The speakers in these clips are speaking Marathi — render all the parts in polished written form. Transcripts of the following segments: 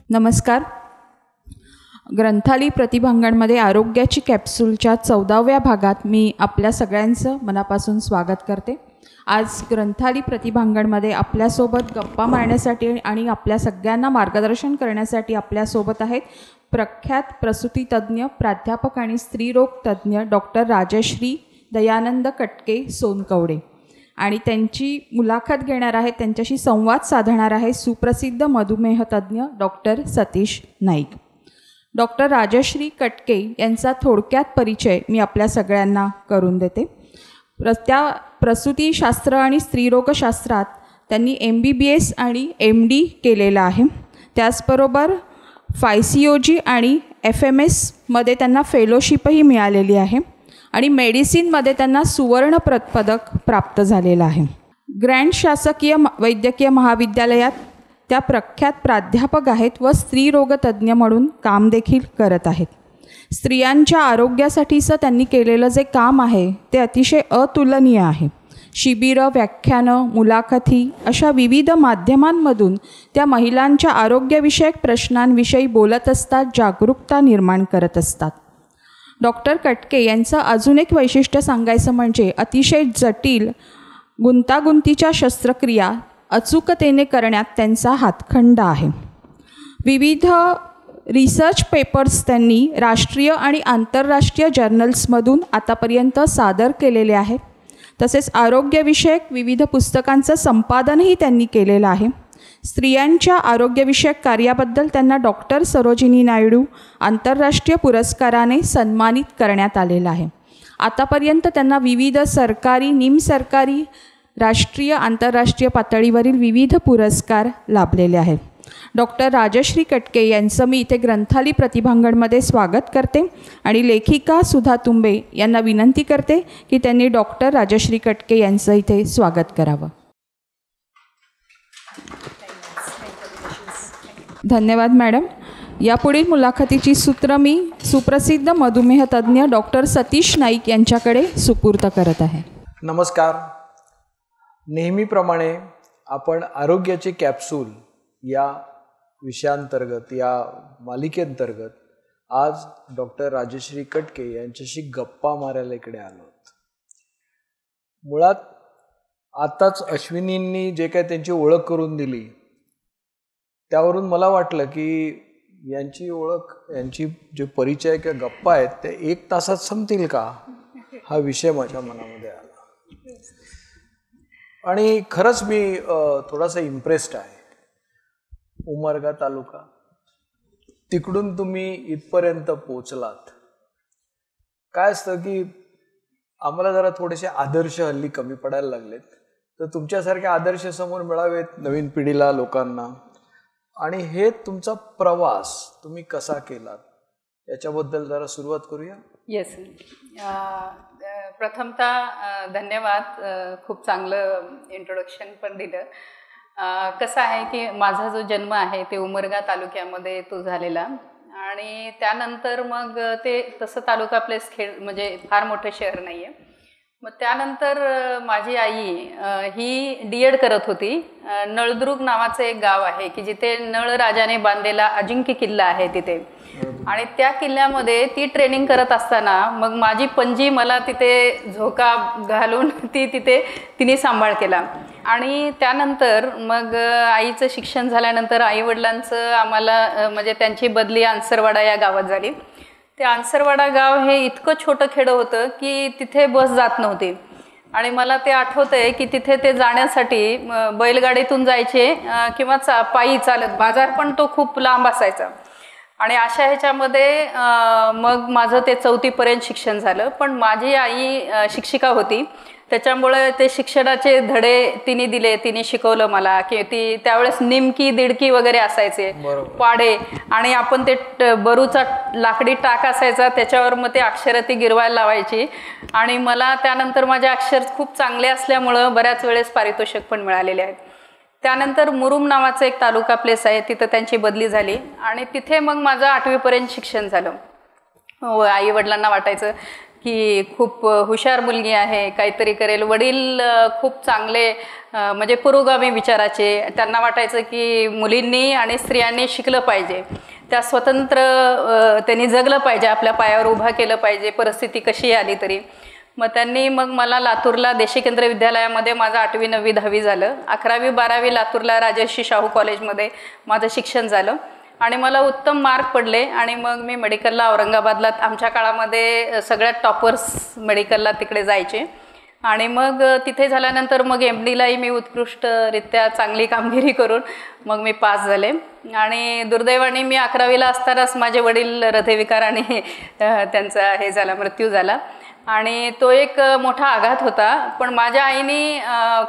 नमस्कार. ग्रंथाली प्रतिभांगणमध्ये आरोग्याची कॅप्सूलच्या 14व्या भागात मी आपल्या सगळ्यांचं मनापासून स्वागत करते. आज ग्रंथाली प्रतिभांगणमध्ये आपल्यासोबत गप्पा मारण्यासाठी आणि आपल्या सगळ्यांना मार्गदर्शन करण्यासाठी आपल्यासोबत आहेत प्रख्यात प्रसूतीतज्ञ, प्राध्यापक आणि स्त्रीरोग तज्ज्ञ डॉक्टर राजश्री दयानंद कटके सोनकवडे, आणि त्यांची मुलाखत घेणार आहे, त्यांच्याशी संवाद साधणार आहे सुप्रसिद्ध मधुमेह तज्ज्ञ डॉक्टर सतीश नाईक. डॉक्टर राजश्री कटके यांचा थोडक्यात परिचय मी आपल्या सगळ्यांना करून देते. त्या प्रसूतीशास्त्र आणि स्त्रीरोगशास्त्रात त्यांनी MBBS आणि MD केलेलं आहे. त्याचबरोबर फायसिओजी आणि FMSमध्ये त्यांना फेलोशिपही मिळालेली आहे आणि मेडिसिनमध्ये त्यांना सुवर्ण पदक प्राप्त झालेलं आहे. ग्रँड शासकीय वैद्यकीय महाविद्यालयात त्या प्रख्यात प्राध्यापक आहेत व स्त्रीरोगतज्ञ म्हणून काम देखील करत आहेत. स्त्रियांच्या आरोग्यासाठीचं त्यांनी केलेलं जे काम आहे ते अतिशय अतुलनीय आहे. शिबिरं, व्याख्यानं, मुलाखती अशा विविध माध्यमांमधून त्या महिलांच्या आरोग्यविषयक प्रश्नांविषयी बोलत असतात, जागरूकता निर्माण करत असतात. डॉक्टर कटके यांचं अजून एक वैशिष्ट्य सांगायचं म्हणजे अतिशय जटिल गुंतागुंतीच्या शस्त्रक्रिया अचूकतेने करण्यात त्यांचा हातखंडा आहे. विविध रिसर्च पेपर्स त्यांनी राष्ट्रीय आणि आंतरराष्ट्रीय जर्नल्समधून आतापर्यंत सादर केलेले आहेत. तसेच आरोग्यविषयक विविध पुस्तकांचं संपादनही त्यांनी केलेलं आहे. स्त्रियांच्या आरोग्यविषयक कार्याबद्दल त्यांना डॉक्टर सरोजिनी नायडू आंतरराष्ट्रीय पुरस्काराने सन्मानित करण्यात आलेलं आहे. आतापर्यंत त्यांना विविध सरकारी, निमसरकारी, राष्ट्रीय, आंतरराष्ट्रीय पातळीवरील विविध पुरस्कार लाभलेले आहेत. डॉक्टर राजश्री कटके यांचं मी इथे ग्रंथाली प्रतिभांगणमध्ये स्वागत करते आणि लेखिका सुधा तुंबे यांना विनंती करते की त्यांनी डॉक्टर राजश्री कटके यांचं इथे स्वागत करावं. धन्यवाद मॅडम. यापुढील मुलाखतीची सूत्र मी सुप्रसिद्ध मधुमेह तज्ज्ञ डॉक्टर सतीश नाईक यांच्याकडे सुपूर्त करत आहे. नमस्कार. नेहमीप्रमाणे आपण आरोग्याची कॅप्सूल या विषयांतर्गत, या मालिकेंतर्गत आज डॉक्टर राजश्री कटके यांच्याशी गप्पा मारायला इकडे आलो आहोत. मुळात आताच अश्विनींनी जे काय त्यांची ओळख करून दिली त्यावरून मला वाटलं की यांची ओळख, यांची जे परिचय किंवा गप्पा आहेत ते 1 तासात संपतील का, हा विषय माझ्या मनामध्ये आला. आणि खरंच मी थोडासा इम्प्रेस्ड आहे. उमरगा तालुका, तिकडून तुम्ही इथपर्यंत पोचलात. काय असतं की आम्हाला जरा थोडेसे आदर्श हल्ली कमी पडायला लागलेत, तर तुमच्यासारखे आदर्श समोर मिळावेत नवीन पिढीला, लोकांना. आणि हे तुमचा प्रवास तुम्ही कसा केलात याच्याबद्दल जरा सुरुवात करूया. येस. प्रथमतः धन्यवाद. खूप चांगलं इंट्रोडक्शन पण दिलं. कसं आहे की माझा जो जन्म आहे ते उमरगा तालुक्यामध्ये तो झालेला, आणि त्यानंतर मग ते तसं तालुका प्लेस म्हणजे फार मोठं शहर नाही आहे. मग त्यानंतर माझी आई ही D.Ed करत होती. नळदुर्ग नावाचं एक गाव आहे की जिथे नळ राजाने बांधलेला अजिंक्य किल्ला आहे तिथे, आणि त्या किल्ल्यामध्ये ती ट्रेनिंग करत असताना मग माझी पणजी मला तिथे झोका घालून तिने सांभाळ केला. आणि त्यानंतर मग आईचं शिक्षण झाल्यानंतर आईवडिलांचं आम्हाला म्हणजे त्यांची बदली आंसरवाडा या गावात झाली. ते आंसरवाडा गाव हे इतकं छोटं खेडं होतं की तिथे बस जात नव्हती, आणि मला ते आठवतं आहे की तिथे ते जाण्यासाठी बैलगाडीतून जायचे किंवा पायी चालत. बाजार पण तो खूप लांब असायचा. आणि अशा ह्याच्यामध्ये मग माझं ते 4थीपर्यंत शिक्षण झालं. पण माझी आई शिक्षिका होती, त्याच्यामुळे ते शिक्षणाचे धडे तिने दिले, तिने शिकवलं मला की ती त्यावेळेस निमकी, दिडकी वगैरे असायचे, पाडे, आणि आपण ते बरूचा लाकडी टाक असायचा त्याच्यावर मग ते अक्षरं ती गिरवायला लावायची. आणि मला त्यानंतर माझे अक्षर खूप चांगले असल्यामुळं बऱ्याच वेळेस पारितोषिक पण मिळालेले आहेत. त्यानंतर मुरुम नावाचं एक तालुका प्लेस आहे, तिथं त्यांची बदली झाली आणि तिथे मग माझं 8वीपर्यंत शिक्षण झालं. आई वडिलांना वाटायचं की खूप हुशार मुलगी आहे, काहीतरी करेल. वडील खूप चांगले म्हणजे पुरोगामी विचाराचे. त्यांना वाटायचं की मुलींनी आणि स्त्रियांनी शिकलं पाहिजे, त्या स्वतंत्र त्यांनी जगलं पाहिजे, आपल्या पायावर उभा केलं पाहिजे, परिस्थिती कशी आली तरी. मग त्यांनी मला लातूरला देशी केंद्र विद्यालयामध्ये माझं 8वी 9वी 10वी झालं. 11वी 12वी लातूरला राजर्षी शाहू कॉलेजमध्ये माझं शिक्षण झालं आणि मला उत्तम मार्क पडले. आणि मग मी मेडिकलला औरंगाबादला, आमच्या काळामध्ये सगळ्यात टॉपर्स मेडिकलला तिकडे जायचे. आणि मग तिथे झाल्यानंतर मग MDलाही मी उत्कृष्टरित्या चांगली कामगिरी करून मग मी पास झाले. आणि दुर्दैवाने मी 11वीला असतानाच माझे वडील हृदयविकाराने त्यांचा मृत्यू झाला. आणि तो एक मोठा आघात होता. पण माझ्या आईने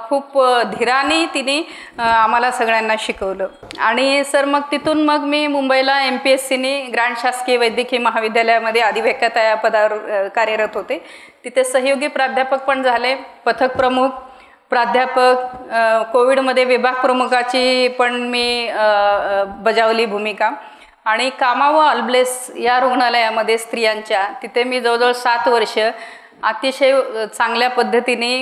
खूप धीराने तिने आम्हाला सगळ्यांना शिकवलं. आणि सर मग तिथून मग मी मुंबईला MPSCने ग्रँड शासकीय वैद्यकीय महाविद्यालयामध्ये अधिव्याख्याता या पदावर कार्यरत होते. तिथे सहयोगी प्राध्यापक पण झाले, पथक प्रमुख, प्राध्यापक, कोविडमध्ये विभाग प्रमुखाची पण मी बजावली भूमिका. आणि कामा व अल्ब्लेस या रुग्णालयामध्ये स्त्रियांच्या तिथे मी जवळजवळ 7 वर्ष अतिशय चांगल्या पद्धतीने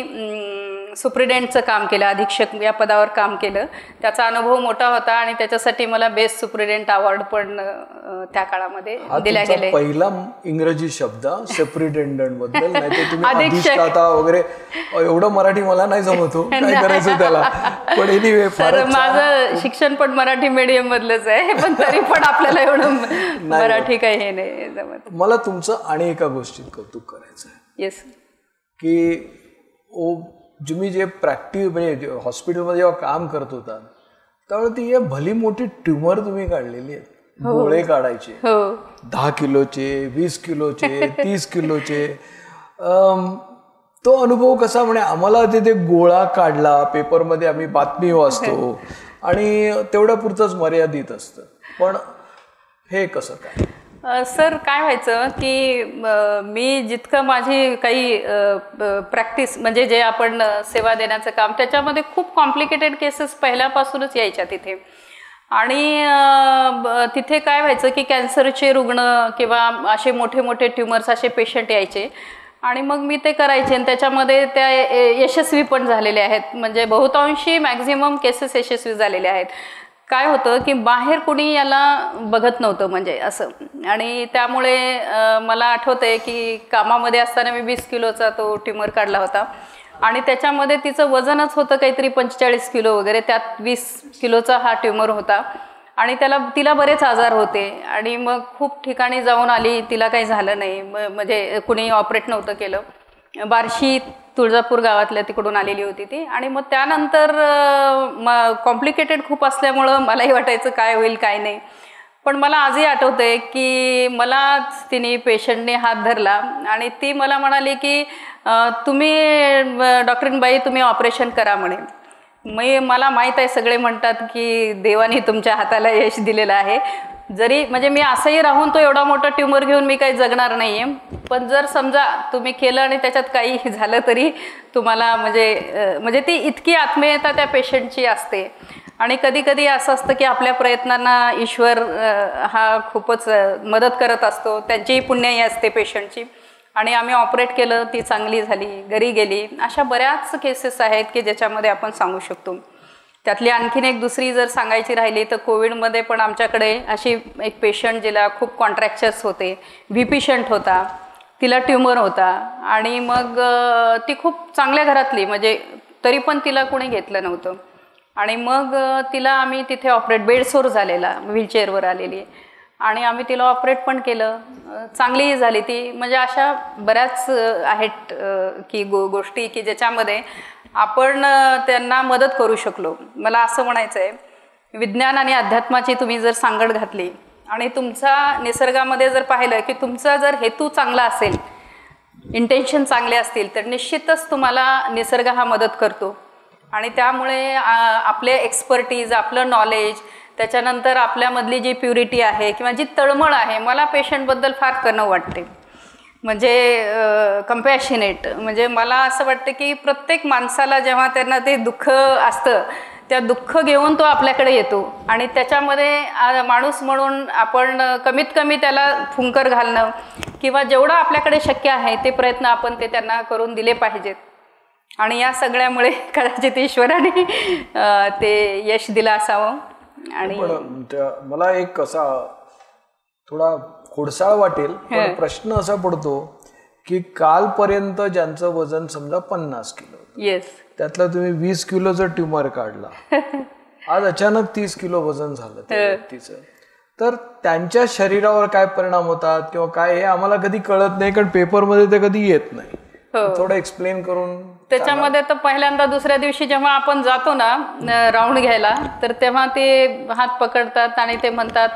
सुप्रिटेंडचं काम केलं, अधीक्षक या पदावर काम केलं. त्याचा अनुभव मोठा होता आणि त्याच्यासाठी मला बेस्ट सुप्रिटेंडंट अवॉर्ड पण त्या काळामध्ये दिला गेले. पहिला इंग्रजी शब्द सुप्रिटेंडंट बद्दल, नाही तुम्ही अधिष्ठाता वगैरे, एवढं मराठी मला नाही जमत हो, काय करायचं त्याला. पण एनिवे माझं शिक्षण पण मराठी मीडियम मधलंच आहे, पण तरी पण आपल्याला एवढं मराठी काही हे नाही जमत. मला तुमचं आणि एका गोष्टीत कौतुक करायचं आहे. येस. की तुम्ही जे प्रॅक्टिस म्हणजे हॉस्पिटलमध्ये जेव्हा काम करत होता त्यावेळी ती भली मोठी ट्युमर तुम्ही काढलेली आहे, गोळे काढायचे 10 किलोचे, 20 किलोचे, 30 किलोचे. तो अनुभव कसा, म्हणजे आम्हाला ते गोळा काढला, पेपरमध्ये आम्ही बातमी वाचतो आणि तेवढ्या पुरतंच मर्यादित असतं. पण हे कसं काय? सर काय व्हायचं की मी जितकं माझी काही प्रॅक्टिस म्हणजे जे आपण सेवा देण्याचं काम, त्याच्यामध्ये खूप कॉम्प्लिकेटेड केसेस पहिल्यापासूनच यायच्या तिथे. आणि तिथे काय व्हायचं की कॅन्सरचे रुग्ण किंवा असे मोठे मोठे ट्युमर्स असे पेशंट यायचे आणि मग मी ते करायचे. आणि त्याच्यामध्ये त्या यशस्वी पण झालेले आहेत, म्हणजे बहुतांशी मॅक्झिमम केसेस यशस्वी झालेले आहेत. काय होतं की बाहेर कुणी याला बघत नव्हतं म्हणजे असं. आणि त्यामुळे मला आठवतंय की कामामध्ये असताना मी 20 किलोचा तो ट्युमर काढला होता आणि त्याच्यामध्ये तिचं वजनच होतं काहीतरी 45 किलो वगैरे, त्यात 20 किलोचा हा ट्युमर होता. आणि तिला बरेच आजार होते आणि मग खूप ठिकाणी जाऊन आली, तिला काही झालं नाही, म्हणजे कुणी ऑपरेट नव्हतं केलं. बार्शी तुळजापूर गावातल्या तिकडून आलेली होती ती. आणि मग त्यानंतर कॉम्प्लिकेटेड खूप असल्यामुळं मलाही वाटायचं काय होईल काय नाही. पण मला आजही आठवतंय की मला तिने पेशंटने हात धरला आणि ती मला म्हणाली की तुम्ही डॉक्टरीनबाई तुम्ही ऑपरेशन करा म्हणे. मला माहीत आहे सगळे म्हणतात की देवाने तुमच्या हाताला यश दिलेलं आहे, जरी म्हणजे मी असंही राहून तो एवढा मोठा ट्युमर घेऊन मी काही जगणार नाही आहे, पण जर समजा तुम्ही केलं आणि त्याच्यात काही झालं तरी तुम्हाला म्हणजे ती इतकी आत्मीयता त्या पेशंटची असते. आणि कधी कधी असं असतं की आपल्या प्रयत्नांना ईश्वर हा खूपच मदत करत असतो, त्यांचीही पुण्याई असते पेशंटची. आणि आम्ही ऑपरेट केलं, ती चांगली झाली, घरी गेली. अशा बऱ्याच केसेस आहेत की ज्याच्यामध्ये आपण सांगू शकतो. त्यातली आणखीन एक दुसरी जर सांगायची राहिली तर कोविडमध्ये पण आमच्याकडे अशी एक पेशंट जिला खूप कॉन्ट्रॅक्चर्स होते, VP शंट होता, तिला ट्युमर होता आणि मग ती खूप चांगल्या घरातली, म्हणजे तरी पण तिला कोणी घेतलं नव्हतं. आणि मग तिला आम्ही तिथे ऑपरेट, बेडसोर झालेला, व्हीलचेअरवर आलेली, आणि आम्ही तिला ऑपरेट पण केलं, चांगलीही झाली ती. म्हणजे अशा बऱ्याच आहेत की गोष्टी की ज्याच्यामध्ये आपण त्यांना मदत करू शकलो. मला असं म्हणायचं आहे, विज्ञान आणि अध्यात्माची तुम्ही जर सांगड घातली आणि तुमचा निसर्गामध्ये जर पाहिलं की तुमचा जर हेतू चांगला असेल, इंटेन्शन चांगले असतील, तर निश्चितच तुम्हाला निसर्ग हा मदत करतो. आणि त्यामुळे आपले एक्सपर्टीज, आपलं नॉलेज, त्याच्यानंतर आपल्यामधली जी प्युरिटी आहे किंवा जी तळमळ आहे, मला पेशंटबद्दल फार कणव वाटते, म्हणजे कम्पॅशनेट. म्हणजे मला असं वाटतं की प्रत्येक माणसाला जेव्हा त्यांना ते दुःख असतं त्या दुःख घेऊन तो आपल्याकडे येतो आणि त्याच्यामध्ये माणूस म्हणून आपण कमीत कमी त्याला फुंकर घालणं किंवा जेवढं आपल्याकडे शक्य आहे ते प्रयत्न आपण ते त्यांना करून दिले पाहिजेत. आणि या सगळ्यामुळे कदाचित ईश्वराने ते यश दिलं असावं. आणि मला एक असा थोडा खोडसाळ वाटेल, पण प्रश्न असा पडतो की कालपर्यंत ज्यांचं वजन समजा 50 किलो, येस, त्यातला तुम्ही 20 किलोचं ट्युमर काढला, आज अचानक 30 किलो वजन झालं त्या व्यक्तीचं, तर त्यांच्या शरीरावर काय परिणाम होतात किंवा काय हे आम्हाला कधी कळत नाही, कारण पेपरमध्ये ते कधी येत नाही. थोडं एक्सप्लेन करून. त्याच्यामध्ये तर पहिल्यांदा दुसऱ्या दिवशी जेव्हा आपण जातो ना राऊंड घ्यायला, तर तेव्हा ते हात पकडतात आणि ते म्हणतात,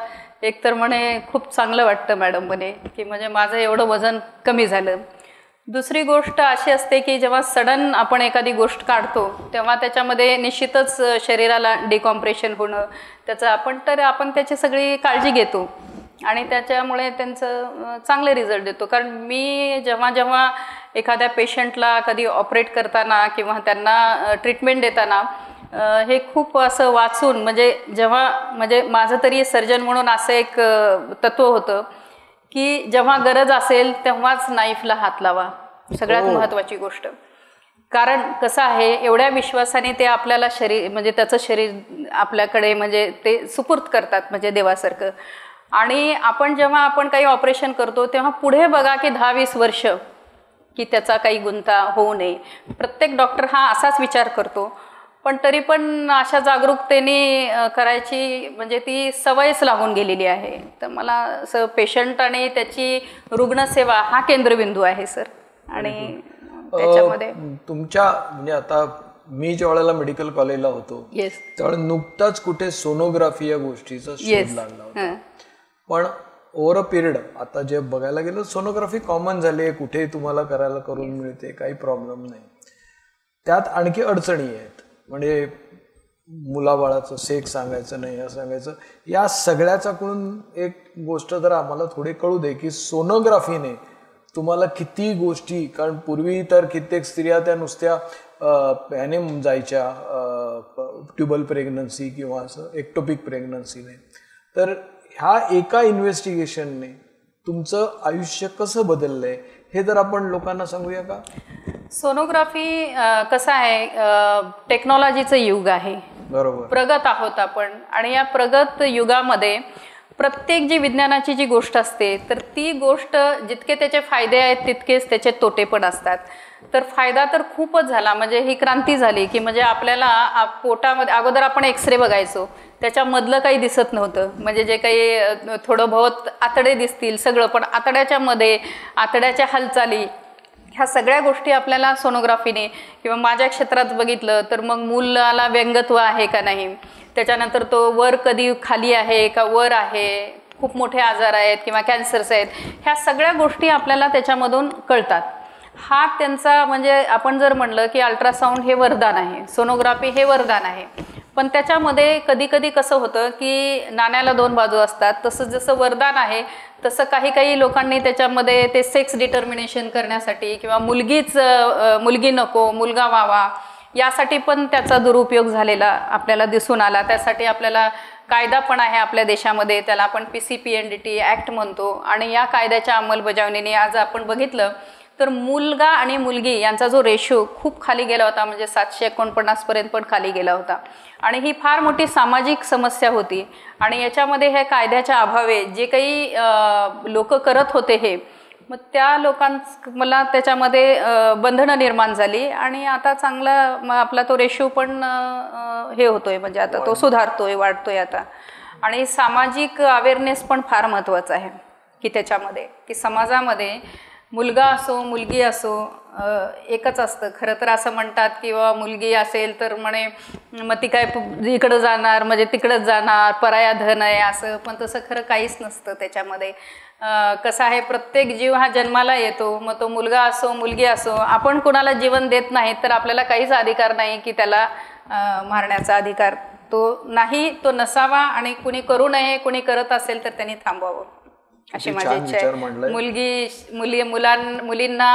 एक तर म्हणे खूप चांगलं वाटतं मॅडम म्हणे, की म्हणजे माझं एवढं वजन कमी झालं. दुसरी गोष्ट अशी असते की जेव्हा सडन आपण एखादी गोष्ट काढतो तेव्हा त्याच्यामध्ये निश्चितच शरीराला डिकॉम्प्रेशन होणं, त्याचं आपण त्याची सगळी काळजी घेतो आणि त्याच्यामुळे त्यांचं चांगले रिझल्ट देतो. कारण मी जेव्हा एखाद्या पेशंटला कधी ऑपरेट करताना किंवा त्यांना ट्रीटमेंट देताना हे खूप असं वाचून, म्हणजे माझं तरी सर्जन म्हणून असं एक तत्व होतं की जेव्हा गरज असेल तेव्हाच नाईफला हात लावा, सगळ्यात महत्त्वाची गोष्ट. कारण कसं आहे, एवढ्या विश्वासाने ते आपल्याला म्हणजे त्याचं शरीर आपल्याकडे म्हणजे ते सुपूर्द करतात म्हणजे देवासारखं. आणि जेव्हा आपण काही ऑपरेशन करतो तेव्हा पुढे बघा की 10-20 वर्ष की त्याचा काही गुंता होऊ नये. प्रत्येक डॉक्टर हा असाच विचार करतो, पण तरी पण अशा जागरूकतेने करायची म्हणजे ती सवयच लागून गेलेली आहे. तर मला असं पेशंट आणि त्याची रुग्णसेवा हा केंद्रबिंदू आहे सर. आणि त्याच्यामध्ये तुमच्या म्हणजे आता मी ज्या वेळेला मेडिकल कॉलेजला होतो त्यावेळेला नुकताच कुठे सोनोग्राफी या गोष्टीचा शोध लागला होता. पण ओव्हर अ पिरियड आता जे बघायला गेलं सोनोग्राफी कॉमन झाली आहे, कुठेही तुम्हाला करायला करून मिळते, काही प्रॉब्लेम नाही. त्यात आणखी अडचणी आहेत, म्हणजे मुलाबाळाचं सेक्स सांगायचं नाही, हे सांगायचं, या सगळ्याच्याकडून एक गोष्ट जर आम्हाला थोडी कळू दे की सोनोग्राफीने तुम्हाला किती गोष्टी, कारण पूर्वी तर कित्येक स्त्रिया त्या नुसत्या ह्याने जायच्या ट्युबल प्रेग्नन्सी किंवा असं एक्टोपिक प्रेग्नन्सीने, तर ह्या एका इन्व्हेस्टिगेशनने तुमचं आयुष्य कसं बदललंय हे जर आपण लोकांना सांगूया का? सोनोग्राफी कसं आहे, टेक्नॉलॉजीचं युग आहे, बरोबर, प्रगत आहोत आपण. आणि या प्रगत युगामध्ये प्रत्येक जी विज्ञानाची जी गोष्ट असते तर ती गोष्ट जितके त्याचे फायदे आहेत तितकेच त्याचे तोटे पण असतात. तर फायदा तर खूपच झाला, म्हणजे ही क्रांती झाली की म्हणजे आपल्याला पोटामध्ये अगोदर आपण एक्सरे बघायचो, त्याच्यामधलं काही दिसत नव्हतं, म्हणजे जे काही थोडं बहुत आतडे दिसतील सगळं, पण आतड्याच्या हालचाली ह्या सगळ्या गोष्टी आपल्याला सोनोग्राफीने किंवा माझ्या क्षेत्रात बघितलं तर मग मुलाला व्यंगत्व आहे का नाही, त्याच्यानंतर तो वर कधी खाली आहे का वर आहे, खूप मोठे आजार आहेत किंवा कॅन्सर्स आहेत, ह्या सगळ्या गोष्टी आपल्याला त्याच्यामधून कळतात. हा त्यांचा म्हणजे आपण जर म्हणलं की अल्ट्रासाऊंड हे वरदान आहे, सोनोग्राफी हे वरदान आहे, पण त्याच्यामध्ये कधी कधी कसं होतं की नाण्याला 2 बाजू असतात. तसं जसं वरदान आहे तसं काही लोकांनी त्याच्यामध्ये ते सेक्स डिटर्मिनेशन करण्यासाठी किंवा मुलगी नको मुलगा व्हावा यासाठी पण त्याचा दुरुपयोग झालेला आपल्याला दिसून आला. त्यासाठी आपल्याला कायदा पण आहे आपल्या देशामध्ये, त्याला आपण PCPNDT ॲक्ट म्हणतो. आणि या कायद्याच्या अंमलबजावणीने आज आपण बघितलं तर मुलगा आणि मुलगी यांचा जो रेशो खूप खाली गेला होता, म्हणजे 749 पर्यंत पण खाली गेला होता. आणि ही फार मोठी सामाजिक समस्या होती. आणि याच्यामध्ये हे कायद्याच्या अभावे जे काही लोक करत होते हे, मग त्या मला त्याच्यामध्ये बंधनं निर्माण झाली. आणि आता चांगला आपला तो रेशो पण हे होतोय, म्हणजे आता तो सुधारतोय, वाढतोय आता. आणि सामाजिक अवेअरनेस पण फार महत्त्वाचा आहे की त्याच्यामध्ये की समाजामध्ये मुलगा असो मुलगी असो एकच असतं. खरं तर असं म्हणतात किंवा मुलगी असेल तर म्हणे मग ती काय इकडं जाणार म्हणजे तिकडंच जाणार, पराया धन आहे असं, पण तसं खरं काहीच नसतं त्याच्यामध्ये. कसं आहे, प्रत्येक जीव हा जन्माला येतो, मग तो मुलगा असो मुलगी असो, आपण कोणाला जीवन देत नाही तर आपल्याला काहीच अधिकार नाही की त्याला मारण्याचा अधिकार तो नाही, तो नसावा. आणि कुणी करू नये, कुणी करत असेल तर त्यांनी थांबवावं अशी माझी इच्छा आहे. मुलींना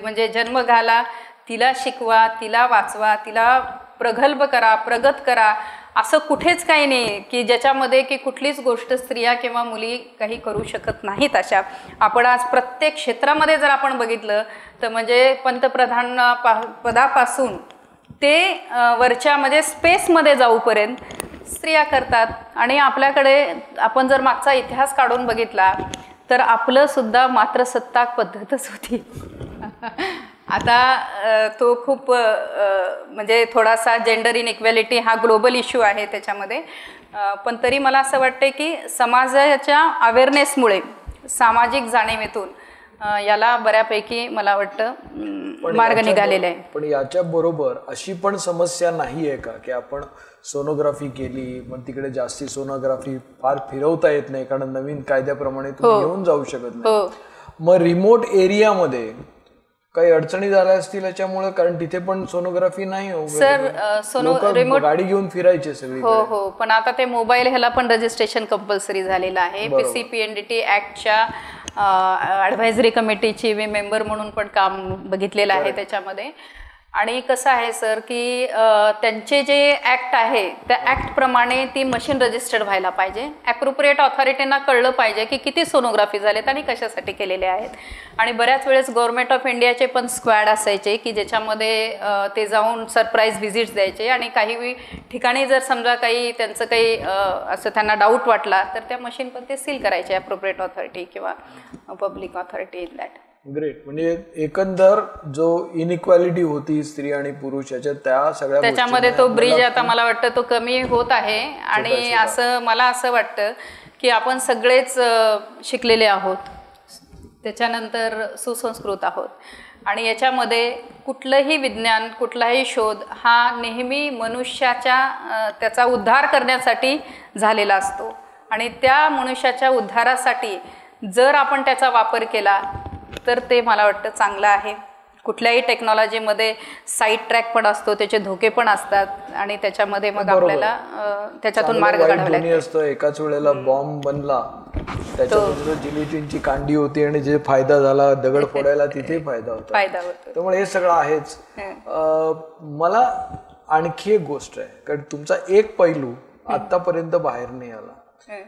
म्हणजे जन्म घाला, तिला शिकवा, तिला वाचवा, तिला प्रगल्भ करा, प्रगत करा, असं कुठेच काही नाही की ज्याच्यामध्ये की कुठलीच गोष्ट स्त्रिया किंवा मुली काही करू शकत नाहीत. अशा आपण आज प्रत्येक क्षेत्रामध्ये जर आपण बघितलं तर म्हणजे पंतप्रधान पदापासून ते वरच्या म्हणजे स्पेसमध्ये जाऊपर्यंत स्त्रिया करतात. आणि आपल्याकडे आपण जर मागचा इतिहास काढून बघितला तर आपलं सुद्धा मात्रसत्ताक पद्धतच होती. आता तो खूप म्हणजे थोडासा जेंडर इनइक्वॅलिटी हा ग्लोबल इश्यू आहे त्याच्यामध्ये, पण तरी मला असं वाटते की समाजाच्या अवेअरनेसमुळे, सामाजिक जाणीवेतून याला बऱ्यापैकी मला वाटतं मार्ग निघालेला आहे. पण याच्या बरोबर अशी पण समस्या नाही आहे का की आपण सोनोग्राफी केली पण तिकडे जास्ती सोनोग्राफी फार फिरवता येत नाही कारण नवीन कायद्याप्रमाणे तुम्ही घेऊन जाऊ शकत नाही. मग रिमोट एरियामध्ये काही अडचणी झाल्या असतील याच्यामुळे, कारण तिथे पण सोनोग्राफी नाही हो सर. रिमोट गाडी घेऊन फिरायचे सगळी. हो, पण आता ते मोबाईल ह्याला पण रजिस्ट्रेशन कंपल्सरी झालेलं आहे. PCPNDT ऍक्टच्या ॲडव्हायझरी कमिटीची मी मेंबर म्हणून पण काम बघितलेलं आहे त्याच्यामध्ये. आणि कसं आहे सर की त्यांचे जे ॲक्ट आहे त्या ॲक्टप्रमाणे ती मशीन रजिस्टर्ड व्हायला पाहिजे. ॲप्रोप्रिएट ऑथॉरिटींना कळलं पाहिजे की किती सोनोग्राफी झालेत आणि कशासाठी केलेले आहेत. आणि बऱ्याच वेळेस गव्हर्नमेंट ऑफ इंडियाचे पण स्क्वॅड असायचे की ज्याच्यामध्ये ते जाऊन सरप्राईज व्हिजिट्स द्यायचे. आणि काही ठिकाणी जर समजा काही त्यांचं काही असं त्यांना डाऊट वाटला तर त्या मशीन पण ते सील करायचे, ॲप्रोप्रिएट ऑथॉरिटी किंवा public authority in that. Great. म्हणजे एकंदर जो इनइक्वॅलिटी होती स्त्री आणि पुरुष याच्या त्या सगळ्या त्याच्यामध्ये तो ब्रिज आता मला वाटतं तो कमी होत आहे. आणि असं मला असं वाटतं की आपण सगळेच शिकलेले आहोत, त्याच्यानंतर सुसंस्कृत आहोत. आणि याच्यामध्ये कुठलंही विज्ञान, कुठलाही शोध हा नेहमी मनुष्याच्या त्याचा उद्धार करण्यासाठी झालेला असतो. आणि त्या मनुष्याच्या उद्धारासाठी जर आपण त्याचा वापर केला तर ते मला वाटतं चांगलं आहे. कुठल्याही टेक्नॉलॉजीमध्ये साईड ट्रॅक पण असतो, त्याचे धोके पण असतात आणि त्याच्यामध्ये मग आपल्याला त्याच्यातून मार्ग काढावा लागतो. एकाच वेळेला बॉम्ब बनला, त्याच्यामध्ये जिलेटिनची कांडी होती आणि जे फायदा झाला दगड फोडायला तिथे फायदा होतो. त्यामुळे हे सगळं आहेच. मला आणखी एक गोष्ट आहे, कारण तुमचा एक पैलू आतापर्यंत बाहेर नाही आला.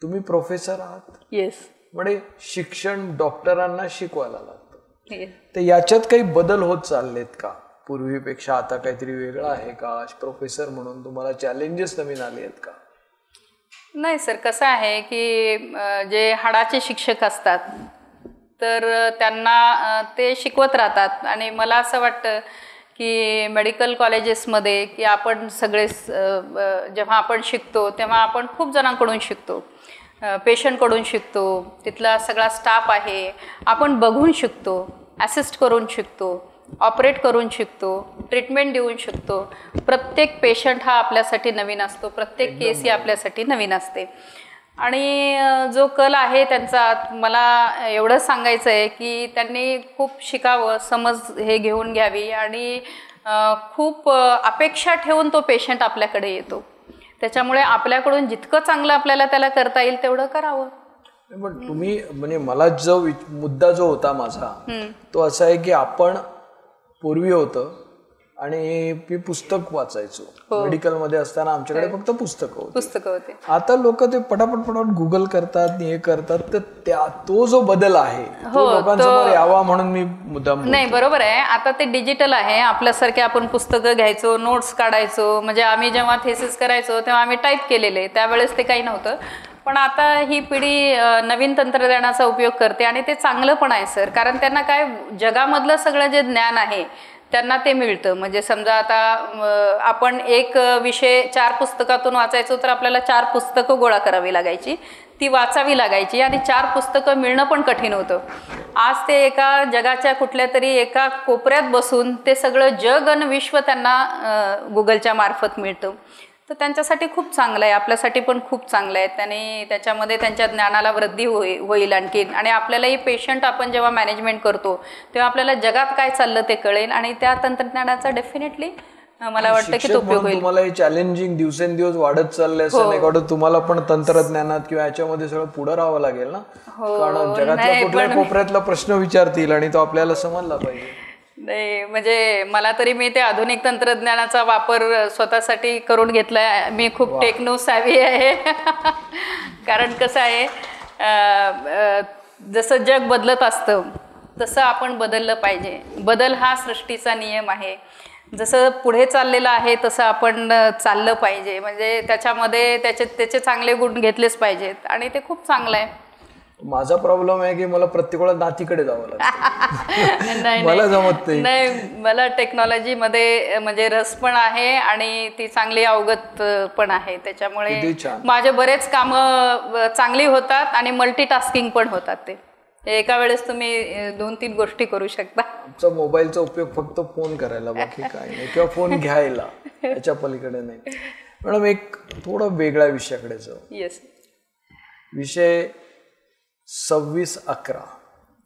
तुम्ही प्रोफेसर आहात. येस. म्हणजे शिक्षण डॉक्टरांना शिकवायला लागतं. तर याच्यात काही बदल होत चाललेत का पूर्वीपेक्षा? आता काहीतरी वेगळं आहे का? प्रोफेसर म्हणून तुम्हाला चॅलेंजेस नवीन आले आहेत का? नाही सर, कसं आहे की जे हाडाचे शिक्षक असतात तर त्यांना ते शिकवत राहतात. आणि मला असं वाटतं की मेडिकल कॉलेजेसमध्ये की आपण सगळे जेव्हा आपण शिकतो तेव्हा आपण खूप जणांकडून शिकतो, पेशंटकडून शिकतो, तिथला सगळा स्टाफ आहे, आपण बघून शिकतो, असिस्ट करून शिकतो, ऑपरेट करून शिकतो, ट्रीटमेंट देऊन शिकतो. प्रत्येक पेशंट हा आपल्यासाठी नवीन असतो, प्रत्येक केस ही आपल्यासाठी नवीन असते. आणि जो कल आहे त्यांचा, मला एवढं सांगायचं आहे की त्यांनी खूप शिकावं, समज हे घेऊन घ्यावी आणि खूप अपेक्षा ठेवून तो पेशंट आपल्याकडे येतो. त्याच्यामुळे आपल्याकडून जितकं चांगलं आपल्याला त्याला करता येईल तेवढं करावं. पण तुम्ही म्हणजे मला जो मुद्दा जो होता माझा तो असा आहे की आपण पूर्वी होतं आणि मी पुस्तक वाचायचो. मेडिकलमध्ये असताना आमच्याकडे फक्त पुस्तकं होते. आता लोक ते पटापट गुगल करतात, हे करतात. तर तो जो बदल आहे तो लोकांसमोर यावा म्हणून मी मुद्दाम. नाही, बरोबर आहे. आता ते डिजिटल आहे. आपल्यासारखे आपण पुस्तकं घ्यायचो, नोट्स काढायचो. म्हणजे आम्ही जेव्हा थेसिस करायचो तेव्हा आम्ही टाईप केलेले, त्यावेळेस ते काही नव्हतं. पण आता ही पिढी नवीन तंत्रज्ञानाचा उपयोग करते आणि ते चांगलं पण आहे सर. कारण त्यांना काय जगामधलं सगळं जे ज्ञान आहे त्यांना ते मिळतं. म्हणजे समजा आता आपण एक विषय 4 पुस्तकातून वाचायचो तर आपल्याला 4 पुस्तकं गोळा करावी लागायची, ती वाचावी लागायची आणि 4 पुस्तकं मिळणं पण कठीण होतं. आज ते एका जगाच्या कुठल्या तरी एका कोपऱ्यात बसून ते सगळं जग आणि विश्व त्यांना गुगलच्या मार्फत मिळतं. तर त्यांच्यासाठी खूप चांगलं आहे, आपल्यासाठी पण खूप चांगलं आहे. त्याने त्याच्यामध्ये त्यांच्या ज्ञानाला वृद्धी होईल आणखीन. आणि आपल्यालाही पेशंट आपण जेव्हा मॅनेजमेंट करतो तेव्हा आपल्याला जगात काय चाललं ते कळेल आणि त्या तंत्रज्ञानाचा डेफिनेटली मला वाटतं की तो उपयोग होईल. तुम्हाला हे चॅलेंजिंग दिवसेंदिवस वाढत चाललंय असं नाही का? तुम्हाला पण तंत्रज्ञानात किंवा याच्यामध्ये सगळं पुढे राहावं लागेल ना, कारण जगातल्या कुठल्या कोपऱ्यातला प्रश्न विचारतील आणि तो आपल्याला समजला पाहिजे. नाही म्हणजे मला तरी मी ते आधुनिक तंत्रज्ञानाचा वापर स्वतःसाठी करून घेतलाय. मी खूप टेक्नो सॅव्ही आहे. कारण कसं आहे, जसं जग बदलत असतं तसं आपण बदललं पाहिजे. बदल हा सृष्टीचा नियम आहे. जसं पुढे चाललेलं आहे तसं आपण चाललं पाहिजे. म्हणजे त्याच्यामध्ये त्याचे चांगले गुण घेतलेच पाहिजेत आणि ते खूप चांगलं आहे. माझा प्रॉब्लेम आहे की मला प्रत्येक वेळा नातीकडे जावं लागतं. मला जमत नाही. मला टेक्नॉलॉजीमध्ये म्हणजे रस पण आहे आणि ती चांगली अवगत पण आहे. त्याच्यामुळे माझे बरेच कामं चांगली होतात आणि मल्टीटास्किंग पण होतात. ते एका वेळेस तुम्ही 2-3 गोष्टी करू शकता. आमचा मोबाईलचा उपयोग फक्त फोन करायला, बाकी काय नाही, किंवा फोन घ्यायला, याच्या पलीकडे नाही. मॅडम एक थोडा वेगळ्या विषयाकडे जाऊ. येस. विषय 26/11.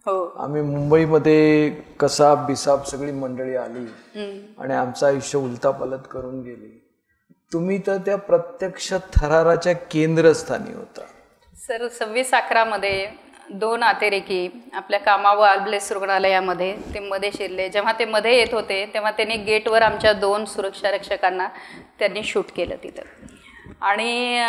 हो. आम्ही मुंबईमध्ये कसाब बिसाब सगळी मंडळी आली आणि आमचं आयुष्य उलतापालत करून गेली. तुम्ही तर त्या प्रत्यक्ष थराराच्या केंद्रस्थानी होता. सर 26/11 मध्ये 2 अतिरेकी आपल्या कामावर आल्ब्लेस रुग्णालयामध्ये ते मध्ये शिरले. जेव्हा ते मध्ये येत होते तेव्हा त्यांनी गेटवर आमच्या 2 सुरक्षा रक्षकांना त्यांनी शूट केलं तिथं. आणि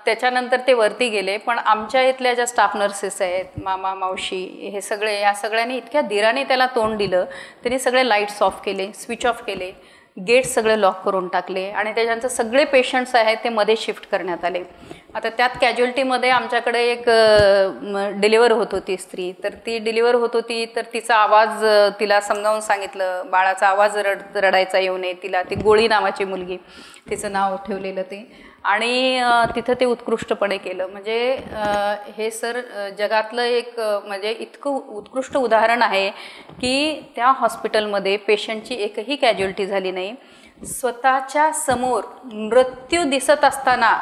त्याच्यानंतर ते वरती गेले. पण आमच्या इथल्या ज्या स्टाफ नर्सेस आहेत, मामा मावशी, हे सगळे, ह्या सगळ्यांनी इतक्या धीराने त्याला तोंड दिलं. त्यांनी सगळे लाईट्स ऑफ केले, स्विच ऑफ केले, गेट सगळे लॉक करून टाकले आणि त्याच्यानंतर सगळे पेशंट्स आहेत ते मध्ये शिफ्ट करण्यात आले. आता त्यात कॅज्युअल्टीमध्ये आमच्याकडे एक डिलिव्हर होत होती स्त्री. तर ती डिलिव्हर होत होती तर तिचा आवाज, तिला समजावून सांगितलं, बाळाचा आवाज रडायचा येऊ नये. तिला ती गोळी नावाची मुलगी, तिचं नाव ठेवलेलं ते. आणि तिथं ते उत्कृष्टपणे केलं. म्हणजे हे सर जगातलं एक म्हणजे इतकं उत्कृष्ट उदाहरण आहे की त्या हॉस्पिटलमध्ये पेशंटची एकही कॅज्युअल्टी झाली नाही. स्वतःच्या समोर मृत्यू दिसत असताना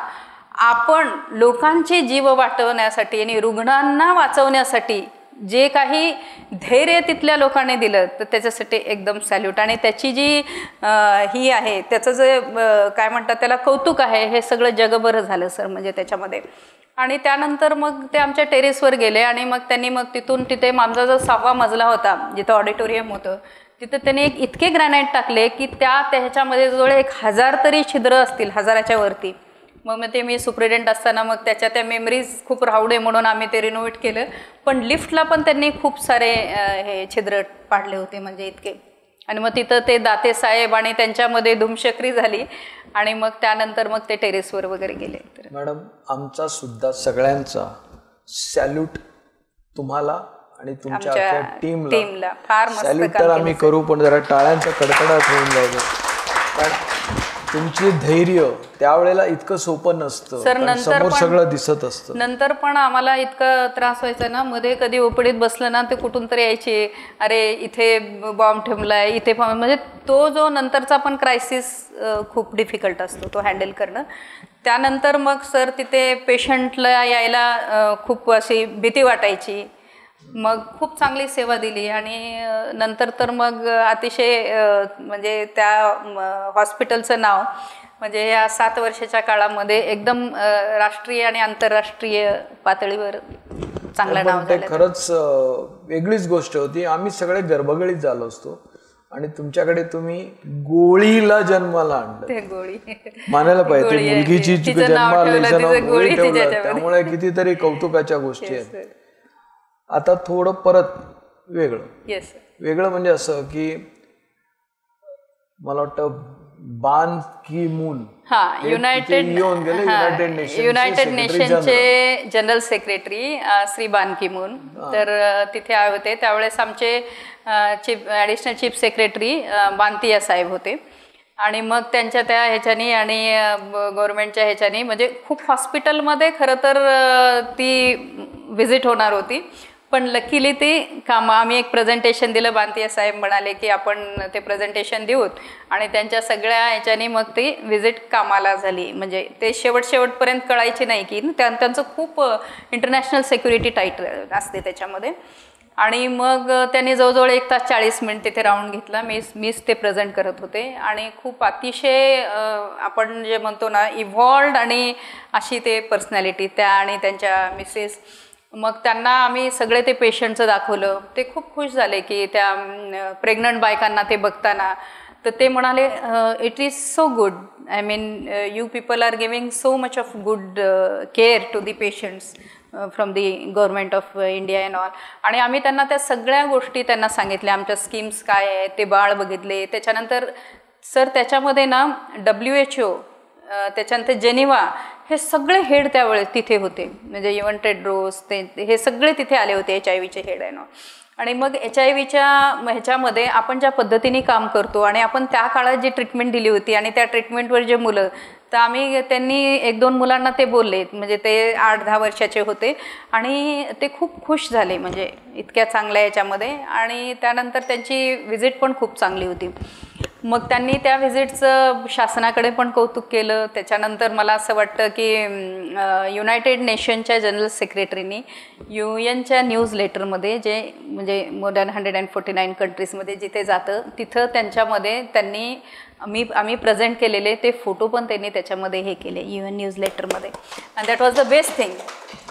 आपण लोकांचे जीव वाचवण्यासाठी आणि रुग्णांना वाचवण्यासाठी जे काही धैर्य तिथल्या लोकांनी दिलं तर त्याच्यासाठी एकदम सॅल्यूट. आणि त्याची जी ही आहे, त्याचं जे काय म्हणतात त्याला कौतुक आहे, हे सगळं जगभर झालं सर म्हणजे त्याच्यामध्ये. आणि त्यानंतर मग ते आमच्या टेरेसवर गेले आणि मग त्यांनी मग तिथून तिथे आमचा जो 6वा मजला होता जिथं ऑडिटोरियम होतं तिथं त्यांनी इतके ग्रॅनाईट टाकले की त्याच्यामध्ये जवळ 1000 तरी छिद्र असतील, 1000च्या वरती. मग ते मी सुप्रिटेंडंट असताना मग त्याच्या त्या मेमरीज खूप राहुडे म्हणून आम्ही ते रिनोव्हेट केलं. पण लिफ्टला पण त्यांनी खूप सारे हे छिद्र पाडले होते म्हणजे इतके. आणि मग तिथं ते दाते साहेब आणि त्यांच्यामध्ये धुमशक्री झाली आणि मग त्यानंतर मग ते टेरेसवर वगैरे गेले. मॅडम आमचा सुद्धा सगळ्यांचा सॅल्यूट तुम्हाला आणि तुमच्या टीमला. फार मस्त सॅल्यूट तर आम्ही करू, पण जरा टाळ्यांचा कडकडाट होऊन जाऊ. कारण तुमची धैर्य त्यावेळेला इतकं सोपं नसतं, समोर सगळं दिसत असतं. नंतर पण आम्हाला इतका त्रास व्हायचा ना, मध्ये कधी ओपडीत बसलं ना ते कुठून तरी यायचे, अरे इथे बॉम्ब ठेवलाय, इथे म्हणजे तो जो नंतरचा पण क्रायसिस खूप डिफिकल्ट असतो तो हँडल करणं. त्यानंतर मग सर तिथे पेशंटला यायला खूप अशी भीती वाटायची. मग खूप चांगली सेवा दिली आणि नंतर तर मग अतिशय म्हणजे त्या हॉस्पिटलचं नाव म्हणजे या 7 वर्षाच्या काळामध्ये एकदम राष्ट्रीय आणि आंतरराष्ट्रीय पातळीवर चांगलं नाव झालं. खरंच वेगळीच गोष्ट होती. आम्ही सगळे गर्भगळीत झालो असतो आणि तुमच्याकडे तुम्ही गोळीला जन्माला आणलं. ते गोळी मानायला पाहिजे, मुलगीची जन्माला गोळी ठेवलं, त्यामुळे कितीतरी कौतुकाच्या गोष्टी आहेत. आता थोडं परत वेगळं म्हणजे असं की मला वाटतं बान की मून युनायटेड नेशनचे general secretary Shri Ban Ki Moon तर तिथे आले होते. त्यावेळेस आमचे ॲडिशनल चीफ सेक्रेटरी बांतिया साहेब होते. आणि मग त्यांच्या त्या ह्याच्यानी आणि गव्हर्नमेंटच्या ह्याच्यानी म्हणजे खूप हॉस्पिटलमध्ये खरं तर ती व्हिजिट होणार होती. पण लकीली ते आम्ही एक प्रेझेंटेशन दिलं. बांतिया साहेब म्हणाले की आपण ते प्रेझेंटेशन देऊत आणि त्यांच्या सगळ्या ह्याच्यानी मग ती व्हिजिट कामाला झाली. म्हणजे ते शेवटपर्यंत कळायची नाही की त्यांचं खूप इंटरनॅशनल सिक्युरिटी टाईट असते त्याच्यामध्ये. आणि मग त्यांनी जवळजवळ 1 तास 40 मिनिट तिथे राऊंड घेतला. मीच ते प्रेझेंट करत होते आणि खूप अतिशय आपण जे म्हणतो ना इव्हॉल्ड आणि अशी ते पर्सनॅलिटी त्या आणि त्यांच्या मिसेस मग त्यांना आम्ही सगळे ते पेशंटचं दाखवलं. ते खूप खुश झाले की त्या प्रेग्नंट बायकांना ते बघताना. तर ते म्हणाले it is so good, I mean you people are giving so much of good care to the patients from the government of India and all. आणि आम्ही त्यांना त्या सगळ्या गोष्टी त्यांना सांगितल्या, आमच्या स्कीम्स काय आहे, ते बाळ बघितले. त्याच्यानंतर सर त्याच्यामध्ये ना WHO, त्याच्यानंतर जेनिवा, हे सगळे हेड त्यावेळेस तिथे होते. म्हणजे इव्हन टेड्रोस ते हे सगळे तिथे आले होते, HIV हेड आहे ना. आणि मग HIVच्या ह्याच्यामध्ये आपण ज्या पद्धतीने काम करतो आणि आपण त्या काळात जी ट्रीटमेंट दिली होती आणि त्या ट्रीटमेंटवर जे मुलं, तर त्यांनी 1-2 मुलांना ते बोलले, म्हणजे ते 8-10 वर्षाचे होते आणि ते खूप खुश झाले म्हणजे इतक्या चांगल्या याच्यामध्ये. आणि त्यानंतर त्यांची व्हिजिट पण खूप चांगली होती. मग त्यांनी त्या व्हिजिटचं शासनाकडे पण कौतुक केलं. त्याच्यानंतर मला असं वाटतं की युनायटेड नेशनच्या जनरल सेक्रेटरीनी UNच्या न्यूजलेटरमध्ये, जे म्हणजे मोर दॅन 149 कंट्रीजमध्ये जिथे जातं तिथं त्यांच्यामध्ये त्यांनी आम्ही प्रेझेंट केलेले ते फोटो पण त्यांनी त्याच्यामध्ये हे केले UN न्यूजलेटरमध्ये. And that was the best thing.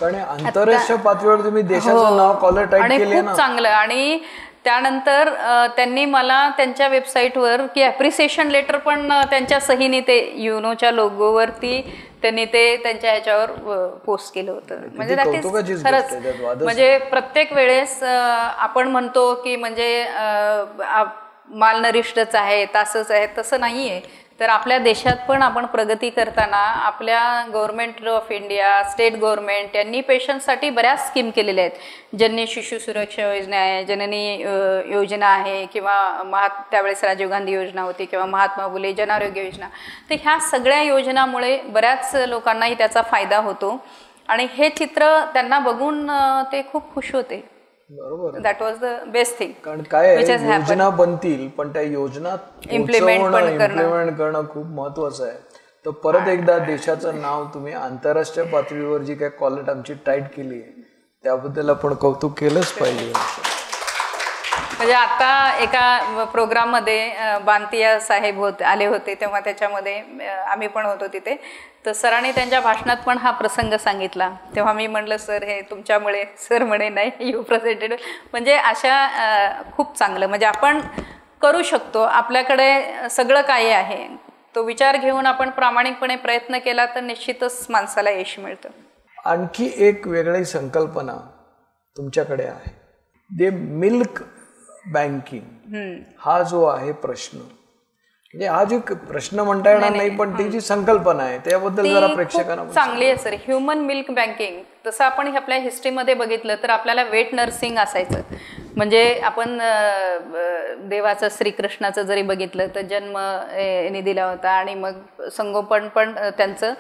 कारण आंतरराष्ट्रीय पातळीवर तुम्ही देशाचं नाव कॉलर टाईप केले ना, खूप चांगलं. आणि त्यानंतर त्यांनी मला त्यांच्या वेबसाईटवर की ॲप्रिसिएशन लेटर पण त्यांच्या सहीने ते युनोच्या लोगोवरती त्यांनी ते त्यांच्या ह्याच्यावर पोस्ट केलं होतं. म्हणजे दॅट इज खरंच, म्हणजे प्रत्येक वेळेस आपण म्हणतो की म्हणजे माल नरिष्ठच आहे, तासच आहे, तसं नाही आहे. तर आपल्या देशात पण आपण प्रगती करताना आपल्या government of India, state government यांनी पेशंटसाठी बऱ्याच स्कीम केलेल्या आहेत. जननी शिशु सुरक्षा योजना आहे, जननी योजना आहे, किंवा त्यावेळेस राजीव गांधी योजना होती, किंवा महात्मा फुले जन आरोग्य योजना. तर ह्या सगळ्या योजनामुळे बऱ्याच लोकांनाही त्याचा फायदा होतो. आणि हे चित्र त्यांना बघून ते खूप खुश होते. बरोबर, that was the best thing. कारण काय योजना बनतील पण त्या योजना इम्प्लिमेंट करणं खूप महत्वाचं आहे. तर परत एकदा देशाचं नाव तुम्ही आंतरराष्ट्रीय पातळीवर जी काय कॉलर आमची टाईट केली आहे त्याबद्दल आपण कौतुक केलंच पाहिजे. म्हणजे आता एका प्रोग्राममध्ये बांतिया साहेब आले होते, तेव्हा त्याच्यामध्ये आम्ही पण होतो तिथे. तर सरांनी त्यांच्या भाषणात पण हा प्रसंग सांगितला. तेव्हा मी म्हटलं सर हे तुमच्यामुळे. सर म्हणे नाही, यू प्रेझेंटेड. म्हणजे अशा खूप चांगलं, म्हणजे आपण करू शकतो, आपल्याकडे सगळं काही आहे, तो विचार घेऊन आपण प्रामाणिकपणे प्रयत्न केला तर निश्चितच माणसाला यश मिळतं. आणखी एक वेगळी संकल्पना तुमच्याकडे आहे, दे मिल्क बँकिंग. हा जो आहे प्रश्न, म्हणजे हा जो प्रश्न म्हणता येणार नाही पण ती जी संकल्पना आहे त्याबद्दल जरा प्रेक्षकांना चांगली आहे सर. ह्युमन मिल्क बँकिंग, तसं आपण आपल्या हिस्ट्रीमध्ये बघितलं तर आपल्याला वेट नर्सिंग असायचं. म्हणजे आपण देवाचं श्रीकृष्णाचं जरी बघितलं तर जन्म यांनी दिला होता आणि मग संगोपन पण त्यांचं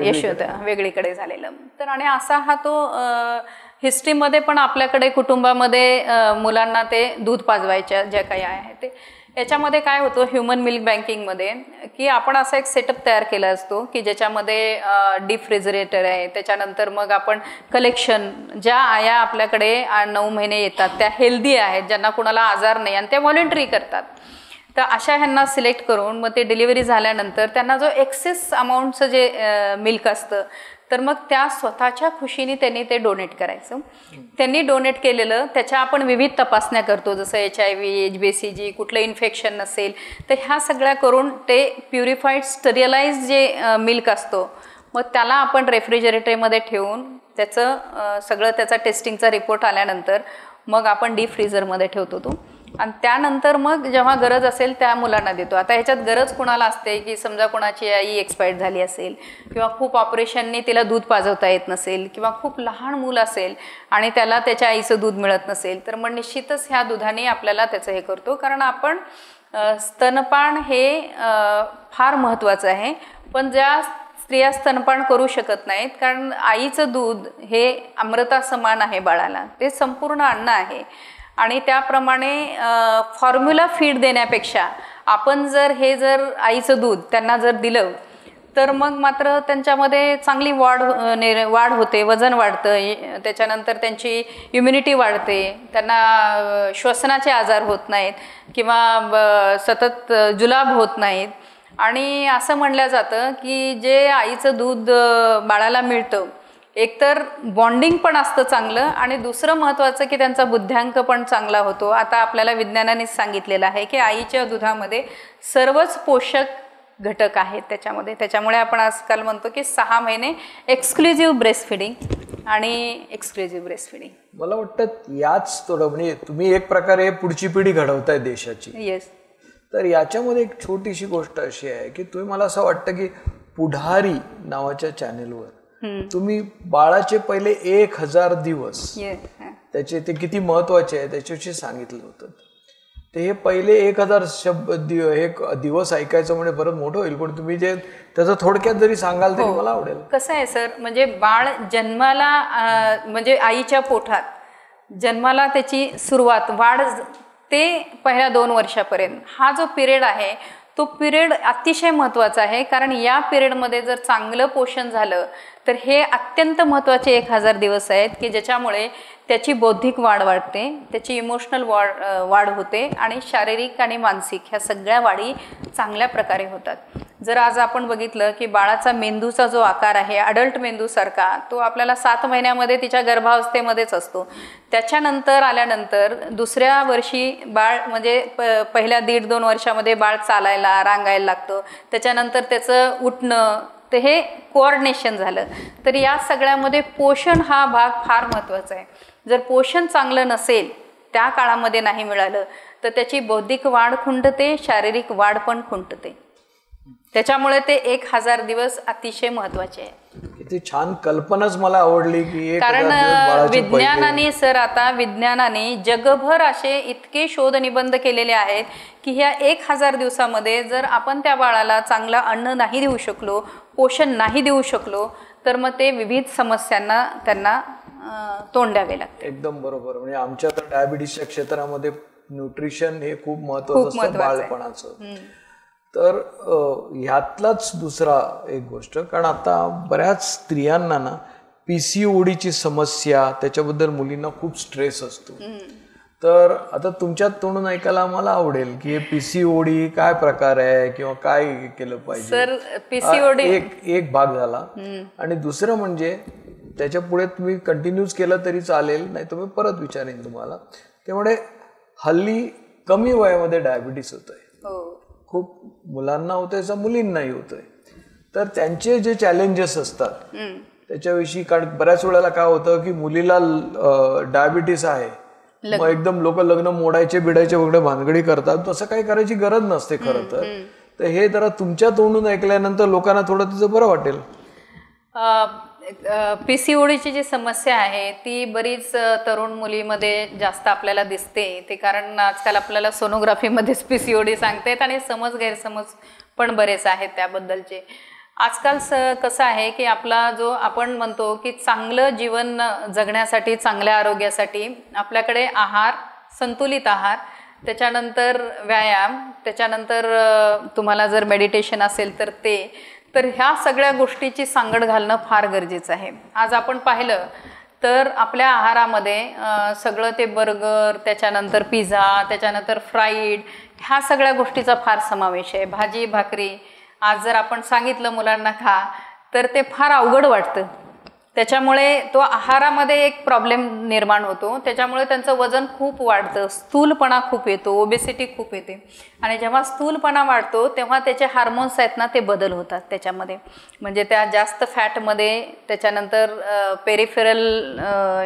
यश होतं वेगळीकडे झालेलं. तर आणि असा हा तो हिस्ट्रीमध्ये पण आपल्याकडे कुटुंबामध्ये मुलांना ते दूध पाजवायच्या ज्या काही आहे ते. याच्यामध्ये काय होतं ह्युमन मिल्क बँकिंगमध्ये की आपण असा एक सेटअप तयार केला असतो की ज्याच्यामध्ये डीप फ्रिजरेटर आहे. त्याच्यानंतर मग आपण कलेक्शन, ज्या आया आपल्याकडे 9 महिने येतात त्या हेल्दी आहेत, ज्यांना कुणाला आजार नाही आणि त्या व्हॉलंटरी करतात, तर अशा ह्यांना सिलेक्ट करून मग ते डिलिव्हरी झाल्यानंतर त्यांना जो एक्सेस अमाऊंटचं जे मिल्क असतं तर मग त्या स्वतःच्या खुशीने त्यांनी ते डोनेट करायचं. त्यांनी डोनेट केलेलं त्याच्या आपण विविध तपासण्या करतो, जसं HIV, HBCG, कुठलं इन्फेक्शन नसेल तर ह्या सगळ्या करून ते प्युरिफाईड स्टरिलाइज जे मिल्क असतो मग त्याला आपण रेफ्रिजरेटरमध्ये ठेवून त्याचं सगळं त्याचा टेस्टिंगचा रिपोर्ट आल्यानंतर मग आपण डीप फ्रीझरमध्ये ठेवतो तो. आणि त्यानंतर मग जेव्हा गरज असेल त्या मुलांना देतो. आता ह्याच्यात गरज कुणाला असते की समजा कोणाची आई एक्सपायर्ड झाली असेल किंवा खूप ऑपरेशननी तिला दूध पाजवता येत नसेल किंवा खूप लहान मूल असेल आणि त्याला त्याच्या आईचं दूध मिळत नसेल तर मग निश्चितच ह्या दुधाने आपल्याला त्याचं हे करतो. कारण आपण स्तनपान हे फार महत्त्वाचं आहे. पण ज्या स्त्रिया स्तनपान करू शकत नाहीत कारण आईचं दूध हे अमृता समान आहे बाळाला, ते संपूर्ण अन्न आहे. आणि त्याप्रमाणे फॉर्म्युला फीड देण्यापेक्षा आपण जर आईचं दूध त्यांना जर दिलं तर मग मात्र त्यांच्यामध्ये चांगली वाढ होते, वजन वाढतं, त्याच्यानंतर त्यांची इम्युनिटी वाढते, त्यांना श्वसनाचे आजार होत नाहीत किंवा सतत जुलाब होत नाहीत. आणि असं म्हणलं जातं की जे आईचं दूध बाळाला मिळतं एकतर बॉन्डिंग पण असतं चांगलं आणि दुसरं महत्त्वाचं की त्यांचा बुद्ध्यांक पण चांगला होतो. आता आपल्याला विज्ञानानेच सांगितलेलं आहे की आईच्या दुधामध्ये सर्वच पोषक घटक आहेत त्याच्यामुळे आपण आजकाल म्हणतो की 6 महिने एक्सक्लुझिव्ह ब्रेस्ट फिडिंग आणि एक्सक्लुझिव्ह ब्रेस्ट फिडिंग. मला वाटतं याच थोडं म्हणजे तुम्ही एक प्रकारे पुढची पिढी घडवताय देशाची. येस. तर याच्यामध्ये एक छोटीशी गोष्ट अशी आहे की तुम्ही, मला असं वाटतं की पुढारी नावाच्या चॅनेलवर तुम्ही बाळाचे पहिले 1000 दिवस त्याचे ते किती महत्वाचे आहे त्याच्याविषयी सांगितलं होतं. ते हे पहिले 1000 हे दिवस ऐकायचं म्हणजे परत मोठं होईल, पण तुम्ही जे त्याचं थोडक्यात जरी सांगाल तरी मला आवडेल. कसं आहे सर, म्हणजे बाळ जन्माला म्हणजे आईच्या पोटात जन्माला त्याची सुरुवात वाढ ते पहिल्या 2 वर्षापर्यंत हा जो पिरियड आहे तो पिरियड अतिशय महत्त्वाचा आहे. कारण या पिरियडमध्ये जर चांगलं पोषण झालं तर हे अत्यंत महत्त्वाचे 1000 दिवस आहेत की ज्याच्यामुळे त्याची बौद्धिक वाढ वाढते, त्याची इमोशनल वाढ होते आणि शारीरिक आणि मानसिक ह्या सगळ्या वाढी चांगल्या प्रकारे होतात. जर आज आपण बघितलं की बाळाचा मेंदूचा जो आकार आहे अडल्ट मेंदूसारखा तो आपल्याला 7 महिन्यामध्ये तिच्या गर्भावस्थेमध्येच असतो. त्याच्यानंतर आल्यानंतर दुसऱ्या वर्षी बाळ म्हणजे पहिल्या 1.5-2 वर्षामध्ये बाळ चालायला रांगायला लागतं. त्याच्यानंतर त्याचं उठणं तर हे कोऑर्डिनेशन झालं. तर या सगळ्यामध्ये पोषण हा भाग फार महत्त्वाचा आहे. जर पोषण चांगलं नसेल त्या काळामध्ये नाही मिळालं तर त्याची बौद्धिक वाढ खुंटते, शारीरिक वाढ पण खुंटते. त्याच्यामुळे ते 1000 दिवस अतिशय महत्त्वाचे आहे. किती छान कल्पनाच मला आवडली की कारण विज्ञानाने सर आता विज्ञानाने जगभर असे इतके शोध निबंध केलेले आहेत की ह्या 1000 दिवसामध्ये जर आपण त्या बाळाला चांगलं अन्न नाही देऊ शकलो, पोषण नाही देऊ शकलो तर मग ते विविध समस्यांना त्यांना तोंड द्यावे लागते. एकदम बरोबर. म्हणजे आमच्या तर डायबिटीसच्या क्षेत्रामध्ये न्यूट्रिशन हे खूप महत्त्वाचं असतं बाळपणाचं. तर ह्यातलाच दुसरा एक गोष्ट, कारण आता बऱ्याच स्त्रियांना ना PCODची समस्या त्याच्याबद्दल मुलींना खूप स्ट्रेस असतो. तर आता तुमच्यात तोंडून ऐकायला मला आवडेल की PCOD काय प्रकार आहे किंवा काय केलं पाहिजे. सर PCOD एक भाग झाला आणि दुसरं म्हणजे त्याच्या पुढे तुम्ही कंटिन्यूज केलं तरी चालेल, नाही तर मी परत विचारेन तुम्हाला. त्यामुळे हल्ली कमी वयामध्ये डायबिटीस होतंय, खूप मुलांना होतंय, मुलींनाही होतंय. तर त्यांचे जे चॅलेंजेस असतात त्याच्याविषयी, कारण बऱ्याच वेळेला काय होतं की मुलीला डायबिटीस आहे मग एकदम लोक लग्न मोडायचे बिडायचे वगैरे भानगडी करतात. तसं काही करायची गरज नसते खरं तर. हे जरा तुमच्या तोंडून ऐकल्यानंतर लोकांना थोडं तिचं बरं वाटेल. PCODची जी समस्या आहे ती बरीच तरुण मुलीमध्ये जास्त आपल्याला दिसते. ते कारण आजकाल आपल्याला सोनोग्राफीमध्येच PCOD सांगतात आणि गैरसमज पण बरेच आहेत त्याबद्दलचे. आजकाल कसं आहे की आपला जो आपण म्हणतो की चांगलं जीवन जगण्यासाठी, चांगल्या आरोग्यासाठी आपल्याकडे आहार, संतुलित आहार, त्याच्यानंतर व्यायाम, त्याच्यानंतर तुम्हाला जर मेडिटेशन असेल तर ते, तर ह्या सगळ्या गोष्टीची सांगड घालणं फार गरजेचं आहे. आज आपण पाहिलं तर आपल्या आहारामध्ये सगळं ते बर्गर, त्याच्यानंतर पिझ्झा, त्याच्यानंतर फ्राईड ह्या सगळ्या गोष्टीचा फार समावेश आहे. भाजी भाकरी आज जर आपण सांगितलं मुलांना खा तर ते फार अवघड वाटतं. त्याच्यामुळे तो आहारामध्ये एक प्रॉब्लेम निर्माण होतो. त्याच्यामुळे त्यांचं वजन खूप वाढतं, स्थूलपणा खूप येतो, ओबेसिटी खूप येते. आणि जेव्हा स्थूलपणा वाढतो तेव्हा त्याचे हार्मोन्स आहेत ना ते बदल होतात त्याच्यामध्ये. म्हणजे त्या जास्त फॅटमध्ये, त्याच्यानंतर पेरिफेरल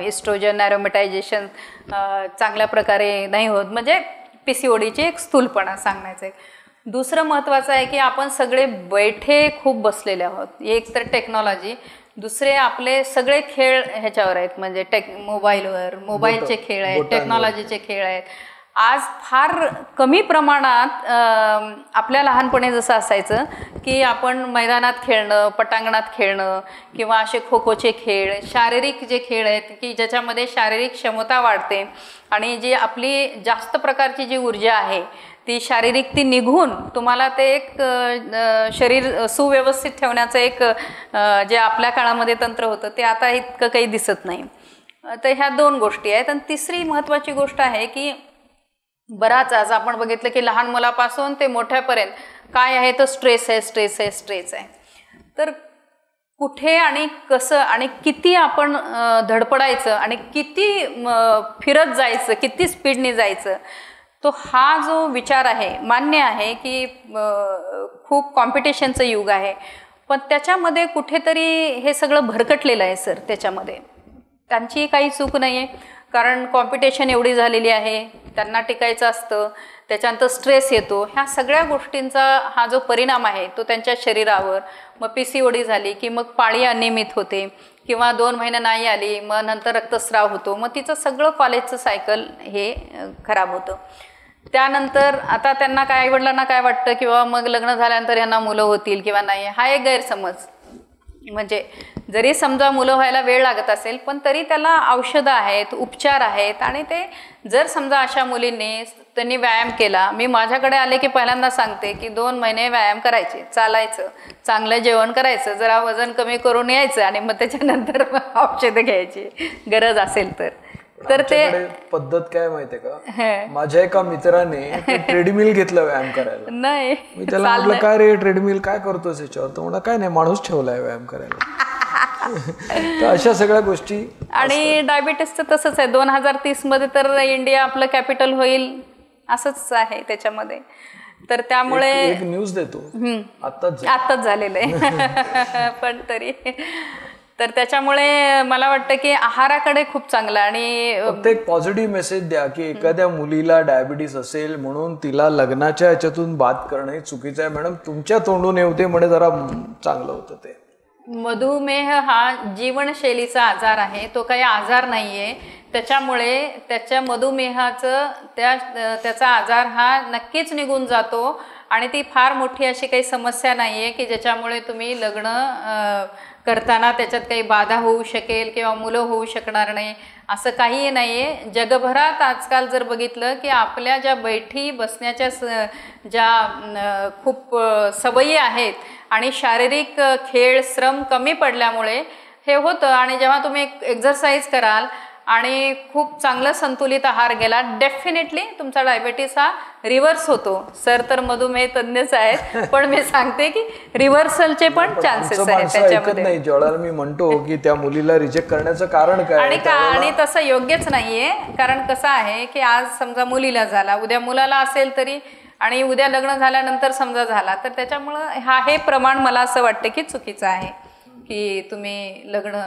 इस्ट्रोजन ॲरोमेटायझेशन चांगल्या प्रकारे नाही होत. म्हणजे PCODचे एक स्थूलपणा सांगण्याचं आहे. दुसरं महत्त्वाचं आहे की आपण सगळे बैठे खूप बसलेले आहोत. एक तर टेक्नॉलॉजी, दुसरे आपले सगळे खेळ ह्याच्यावर आहेत, म्हणजे मोबाईलवर मोबाईलचे खेळ आहेत, टेक्नॉलॉजीचे खेळ आहेत. आज फार कमी प्रमाणात आपल्या लहानपणी जसं असायचं की आपण मैदानात खेळणं, पटांगणात खेळणं किंवा असे खो खोचे खेळ, शारीरिक जे खेळ आहेत की ज्याच्यामध्ये शारीरिक क्षमता वाढते आणि जी आपली जास्त प्रकारची जी ऊर्जा आहे ती शारीरिक ती निघून तुम्हाला ते एक शरीर सुव्यवस्थित ठेवण्याचं एक जे आपल्या काळामध्ये तंत्र होतं ते आता इतकं काही दिसत नाही. तर ह्या 2 गोष्टी आहेत. आणि तिसरी महत्त्वाची गोष्ट आहे की बराच आज आपण बघितलं की लहान मुलापासून ते मोठ्यापर्यंत काय आहे तर स्ट्रेस आहे. तर कुठे आणि कसं आणि किती आपण धडपडायचं आणि किती फिरत जायचं, किती स्पीडने जायचं, तो हा जो विचार आहे, मान्य आहे की खूप कॉम्पिटिशनचं युग आहे, पण त्याच्यामध्ये कुठेतरी हे सगळं भरकटलेलं आहे सर. त्याच्यामध्ये त्यांची काही चूक नाही आहे, कारण कॉम्पिटिशन एवढी झालेली आहे, त्यांना टिकायचं असतं, त्याच्यानंतर स्ट्रेस येतो. ह्या सगळ्या गोष्टींचा हा जो परिणाम आहे तो त्यांच्या शरीरावर, मग PCOD झाली की मग पाळी अनियमित होते, किंवा 2 महिने नाही आली मग नंतर रक्तस्राव होतो, मग तिचं सगळं कॉलेजचं सायकल हे खराब होतं. त्यानंतर आता त्यांना काय, आईवडिलांना काय वाटतं किंवा मग लग्न झाल्यानंतर यांना मुलं होतील किंवा नाही, हा एक गैरसमज. म्हणजे जरी समजा मुलं व्हायला वेळ लागत असेल पण तरी त्याला औषधं आहेत, उपचार आहेत. आणि ते जर समजा अशा मुलींनी त्यांनी व्यायाम केला, मी माझ्याकडे आले की पहिल्यांदा सांगते की 2 महिने व्यायाम करायचे, चालायचं, चांगलं जेवण करायचं, जरा वजन कमी करून यायचं आणि मग त्याच्यानंतर औषधं घ्यायची गरज असेल तर ते पद्धत काय माहितीये का, माझ्या एका मित्राने ट्रेडमिल घेतलं व्यायाम करायला. नाही, मी त्याला म्हटलं काय रे ट्रेडमिल काय करतोस याच्यावर, तर म्हणा काय नाही, माणूस ठेवलाय व्यायाम करायला. तर अशा सगळ्या गोष्टी. आणि डायबिटीसचं तसंच आहे, 2030 मध्ये तर इंडिया आपलं कॅपिटल होईल असंच आहे त्याच्यामध्ये. तर त्यामुळे एक न्यूज देतो, आत्ताच झालेलं आहे पण तरी. तर त्याच्यामुळे मला वाटतं की आहाराकडे खूप चांगला. आणि फक्त एक पॉझिटिव्ह मेसेज द्या की एखाद्या मुलीला डायबिटीस असेल म्हणून तिला लग्नाच्या याच्यातून बाद करणं हे चुकीचं आहे. मॅडम तुमच्या तोंडून येऊ दे म्हणे जरा चांगलं होतं ते. मधुमेह हा जीवनशैलीचा आजार आहे, तो काही आजार नाही आहे. त्याच्यामुळे त्याच्या मधुमेहाचं त्याचा आजार हा नक्कीच निघून जातो आणि ती फार मोठी अशी काही समस्या नाही आहे की ज्याच्यामुळे तुम्ही लग्न करताना त्याच्यात काही बाधा होऊ शकेल किंवा मुलं होऊ शकणार नाही, असं काहीही नाही आहे. जगभरात आजकाल जर बघितलं की आपल्या ज्या बैठी बसण्याच्या ज्या खूप सवयी आहेत आणि शारीरिक खेळ श्रम कमी पडल्यामुळे हे होतं. आणि जेव्हा तुम्ही एक्झरसाईज कराल आणि खूप चांगलं संतुलित आहार गेला, डेफिनेटली तुमचा डायबिटीस हा रिव्हर्स होतो. सर तर मधुमेह तज्ञच आहेत, पण मी सांगते की रिव्हर्सलचे पण चान्सेस आहेत त्याच्यामध्ये. नाही, ज्यावेळेला मी म्हणतो की त्या मुलीला रिजेक्ट करण्याचं कारण काय, आणि तसं योग्यच नाहीये. कारण कसं आहे की आज समजा मुलीला झाला, उद्या मुलाला असेल तरी, आणि उद्या लग्न झाल्यानंतर समजा झाला, तर त्याच्यामुळं हे प्रमाण मला असं वाटतं की चुकीचं आहे की तुम्ही लग्न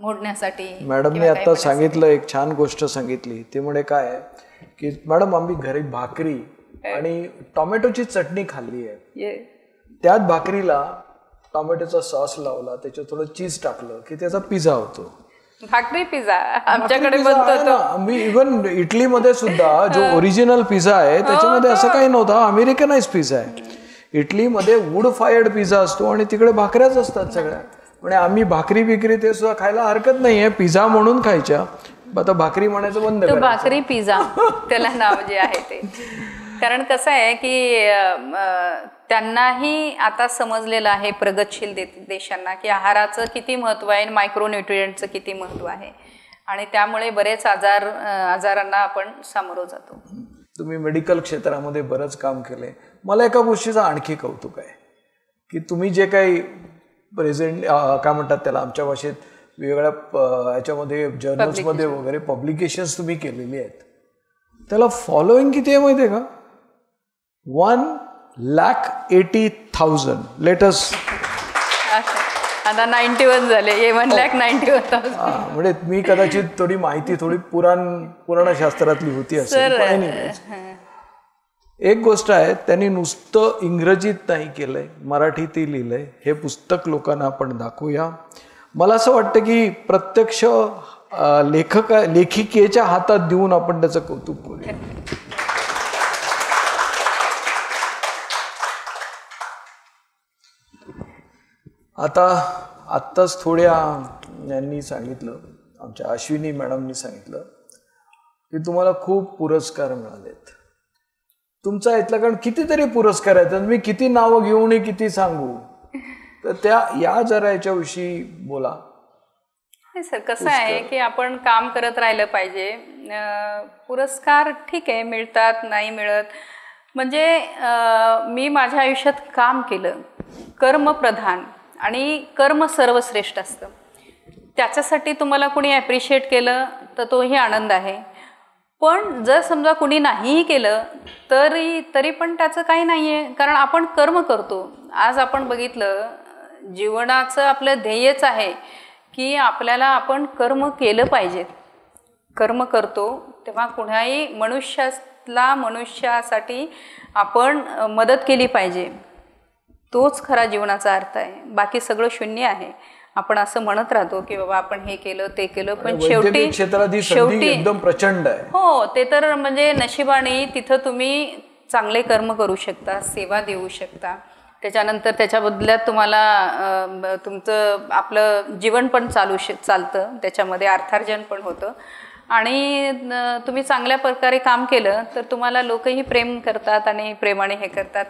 मोडण्यासाठी. मॅडमने आता सांगितलं, एक छान गोष्ट सांगितली. ते म्हणे काय की मॅडम आम्ही घरी भाकरी आणि टोमॅटोची चटणी खाल्ली आहे, त्यात भाकरीला टोमॅटोचा सॉस लावला, त्याच्यात थोडं चीज टाकलं की त्याचा पिझ्झा होतो. भाकरी पिझ्झा आमच्याकडे बनतो. आम्ही इव्हन इटलीमध्ये सुद्धा जो ओरिजिनल पिझ्झा आहे त्याच्यामध्ये असं काही नव्हतं, अमेरिकनाइज पिझ्झा आहे. इटलीमध्ये वूड फायर्ड पिझ्झा असतो आणि तिकडे भाकऱ्याच असतात सगळ्या. म्हणजे आम्ही भाकरी बिकरी ते सुद्धा खायला हरकत नाहीये, पिझ्झा म्हणून खायच्या. आता भाकरी म्हणायचं बंद करायचं, भाकरी पिझ्झा त्याला नाव जे आहे ते. कारण कसं आहे की त्यांनाही आता समजलेलं आहे प्रगतशील देशांना की आहाराचं किती महत्त्व आहे, मायक्रोन्यूट्रिएंटचं किती महत्त्व आहे. आणि त्यामुळे बरेच आजारांना आपण सामोरं जातो. तुम्ही मेडिकल क्षेत्रामध्ये बरंच काम केलंय. मला एका गोष्टीचं आणखी कौतुक आहे की तुम्ही जे काही प्रेझेंट काय म्हणतात त्याला आमच्या भाषेत वेगवेगळ्या याच्यामध्ये जर्नल्समध्ये वगैरे पब्लिकेशन्स तुम्ही केलेली आहेत, त्याला फॉलोईंग किती आहे माहिती आहे का? 1,80,000 लेटेस्ट. आता 91 झाले, 1,91,000. म्हणजे मी कदाचित थोडी माहिती थोडी पुराणशास्त्रातली होती असेल. एक गोष्ट आहे, त्यांनी नुसतं इंग्रजीत नाही केलंय, मराठीतही लिहिलंय. हे पुस्तक लोकांना आपण दाखवूया. मला असं वाटतं की प्रत्यक्ष लेखिकेच्या हातात देऊन आपण त्याचं कौतुक करूया. आत्ताच थोड्या यांनी सांगितलं, आमच्या अश्विनी मॅडमनी सांगितलं की तुम्हाला खूप पुरस्कार मिळालेत. तुमचा इथला कारण कितीतरी पुरस्कार आहेत, मी किती नावं घेऊन किती सांगू, तर या जरा याच्याविषयी बोला. सर कसं आहे की आपण काम करत राहिलं पाहिजे. पुरस्कार ठीक आहे, मिळतात नाही मिळत, म्हणजे मी माझ्या आयुष्यात काम केलं, कर्मप्रधान आणि कर्म सर्वश्रेष्ठ असतं. त्याच्यासाठी तुम्हाला कुणी ॲप्रिशिएट केलं तर तोही आनंद आहे. पण जर समजा कुणी नाहीही केलं तरी पण त्याचं काही नाही आहे, कारण आपण कर्म करतो. आज आपण बघितलं जीवनाचं आपलं ध्येयच आहे की आपल्याला आपण कर्म केलं पाहिजे. कर्म करतो तेव्हा कुणाही मनुष्यासाठी आपण मदत केली पाहिजे. तोच खरा जीवनाचा अर्थ आहे. बाकी सगळं शून्य आहे. आपण असं म्हणत राहतो की बाबा आपण हे केलं ते केलं, पण शेवटी एकदम प्रचंड आहे. हो, ते तर म्हणजे नशिबाने तिथं तुम्ही चांगले कर्म करू शकता, सेवा देऊ शकता. त्याच्यानंतर त्याच्या बदल्यात तुम्हाला तुमचं आपलं जीवन पण चालतं, त्याच्यामध्ये अर्थार्जन पण होतं. आणि तुम्ही चांगल्या प्रकारे काम केलं तर तुम्हाला लोकही प्रेम करतात आणि प्रेमाने हे करतात.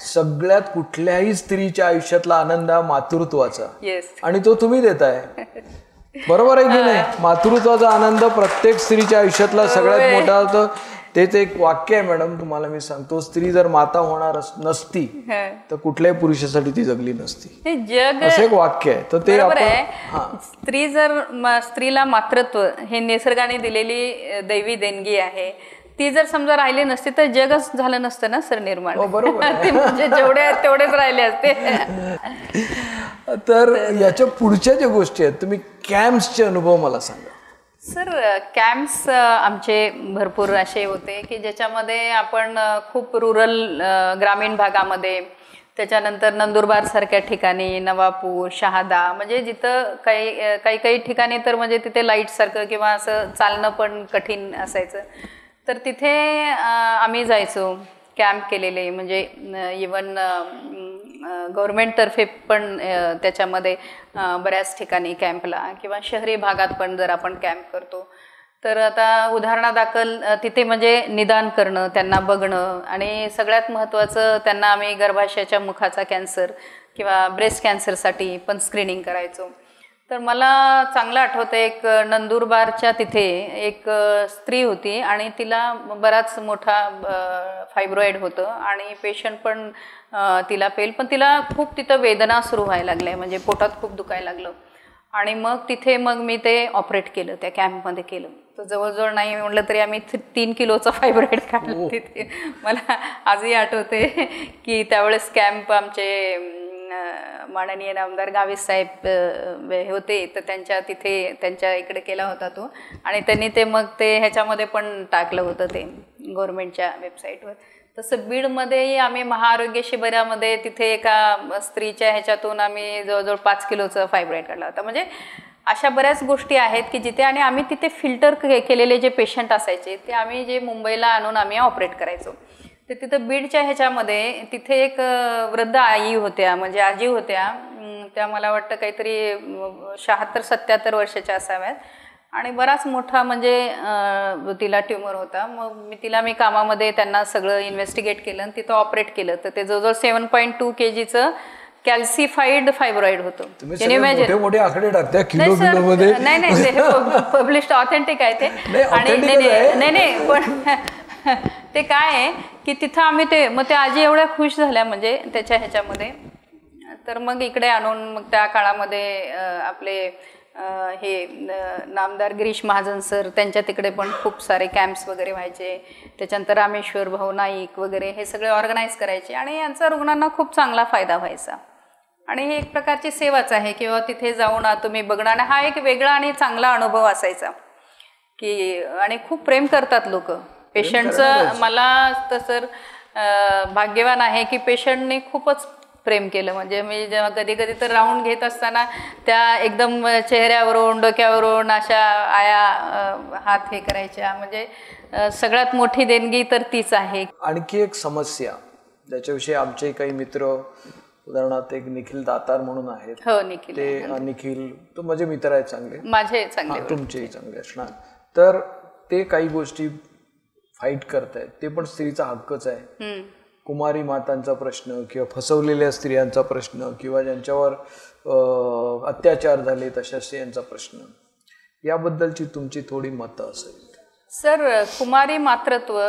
सगळ्यात कुठल्याही स्त्रीच्या आयुष्यातला आनंद हा मातृत्वाचा, येस, आणि तो तुम्ही देताय. बरोबर आहे की नाही? मातृत्वाचा आनंद प्रत्येक स्त्रीच्या आयुष्यातला सगळ्यात मोठा होतं. तेच एक वाक्य आहे मॅडम, तुम्हाला मी सांगतो, स्त्री जर माता होणार नसती तर कुठल्याही पुरुषासाठी ती जगली नसती. जग असं एक वाक्य आहे. तर ते स्त्रीला मातृत्व हे निसर्गाने दिलेली दैवी देणगी आहे. ती जर समजा राहिली नसती तर जगच झालं नसतं ना सर निर्माण. बरोबर म्हणजे तेवढेच राहिले असते. तर याच्या पुढच्या ज्या गोष्टी आहेत, तुम्ही कॅम्प्सचे अनुभव मला सांगा. सर, कॅम्प्स आमचे भरपूर असे होते की ज्याच्यामध्ये आपण खूप ग्रामीण भागामध्ये, त्याच्यानंतर नंदुरबारसारख्या ठिकाणी, नवापूर, शहादा, म्हणजे जिथं काही ठिकाणी तर म्हणजे तिथे लाईटसारखं किंवा असं चालणं पण कठीण असायचं. तर तिथे आम्ही जायचो, कॅम्प केलेले. म्हणजे इवन गव्हर्मेंटतर्फे पण त्याच्यामध्ये बऱ्याच ठिकाणी कॅम्पला, किंवा शहरी भागात पण जर आपण कॅम्प करतो तर आता उदाहरणादाखल तिथे म्हणजे निदान करणं, त्यांना बघणं, आणि सगळ्यात महत्त्वाचं त्यांना आम्ही गर्भाशयाच्या मुखाचा कॅन्सर किंवा ब्रेस्ट कॅन्सरसाठी पण स्क्रीनिंग करायचो. तर मला चांगलं आठवतं, एक नंदुरबारच्या तिथे एक स्त्री होती आणि तिला बराच मोठा फायब्रॉईड होतं आणि पेशंट पण तिला पण तिला खूप तिथं वेदना सुरू व्हायला लागल्या, म्हणजे पोटात खूप दुखायला लागलं. आणि मग मी ते ऑपरेट केलं, त्या कॅम्पमध्ये केलं. तर जवळजवळ नाही म्हटलं तरी आम्ही 3 किलोचा फायब्रॉईड काढलं तिथे. मला आजही आठवते की त्यावेळेस कॅम्प आमचे माननीय नामदार गाविस साहेब होते, तर त्यांच्या इकडे केला होता तो, आणि त्यांनी ते ह्याच्यामध्ये पण टाकलं होतं ते गव्हर्नमेंटच्या वेबसाईटवर. तसं बीडमध्येही आम्ही महाआरोग्य शिबिरामध्ये तिथे एका स्त्रीच्या ह्याच्यातून आम्ही जवळजवळ 5 किलोचा फायब्रॉईड काढला होता. म्हणजे अशा बऱ्याच गोष्टी आहेत की जिथे, आणि आम्ही तिथे फिल्टर केलेले जे पेशंट असायचे ते आम्ही जे मुंबईला आणून आम्ही ऑपरेट करायचो. तर तिथं बीडच्या ह्याच्यामध्ये तिथे एक वृद्ध आई होत्या, म्हणजे आजी होत्या. त्या मला वाटतं काहीतरी 76-77 वर्षाच्या असाव्यात, आणि बराच मोठा म्हणजे तिला ट्युमर होता. मग मी कामामध्ये त्यांना सगळं इन्व्हेस्टिगेट केलं आणि तिथं ऑपरेट केलं. तर ते जवळजवळ 7.2 kgचं कॅल्सिफाईड फायब्रॉईड होतं. मोठे आकडे टाकत्या किलो मध्ये. नाही, ते पब्लिश्ड ऑथेंटिक आहे ते. आणि नाही पण ते काय आहे की तिथं आम्ही मग त्या आजी एवढ्या खुश झाल्या म्हणजे त्याच्या ह्याच्यामध्ये. तर मग इकडे आणून मग त्या काळामध्ये आपले हे नामदार गिरीश महाजन सर, त्यांच्या तिकडे पण खूप सारे कॅम्प्स वगैरे व्हायचे. त्याच्यानंतर रामेश्वर भाऊ नाईक वगैरे हे सगळे ऑर्गनाईज करायचे, आणि यांचा रुग्णांना खूप चांगला फायदा व्हायचा. आणि ही एक प्रकारची सेवाच आहे, किंवा तिथे जाऊन तुम्ही बघणं, आणि हा एक वेगळा आणि चांगला अनुभव असायचा की, आणि खूप प्रेम करतात लोक पेशंटचं. मला तर सर भाग्यवान आहे की पेशंटने खूपच प्रेम केलं. म्हणजे मी जेव्हा कधी तर राऊंड घेत असताना त्या एकदम चेहऱ्यावरून, डोक्यावरून अशा आया हात हे करायच्या. म्हणजे सगळ्यात मोठी देणगी तर तीच आहे. आणखी एक समस्या ज्याच्याविषयी आमचे काही मित्र, उदाहरणार्थ एक निखिल दातार म्हणून आहेत. हो, निखिल. ते निखिल तो माझे मित्र आहेत चांगले, माझे चांगले, तुमचेही चांगले असणार. तर ते काही गोष्टी फाईट करतायत, ते पण स्त्रीचा हक्कच आहे. कुमारी मातांचा प्रश्न, किंवा फसवलेल्या स्त्रियांचा प्रश्न, किंवा ज्यांच्यावर अत्याचार झाले तशा स्त्रियांचा प्रश्न, याबद्दलची तुमची थोडी मतं असेल. सर, कुमारी मातृत्व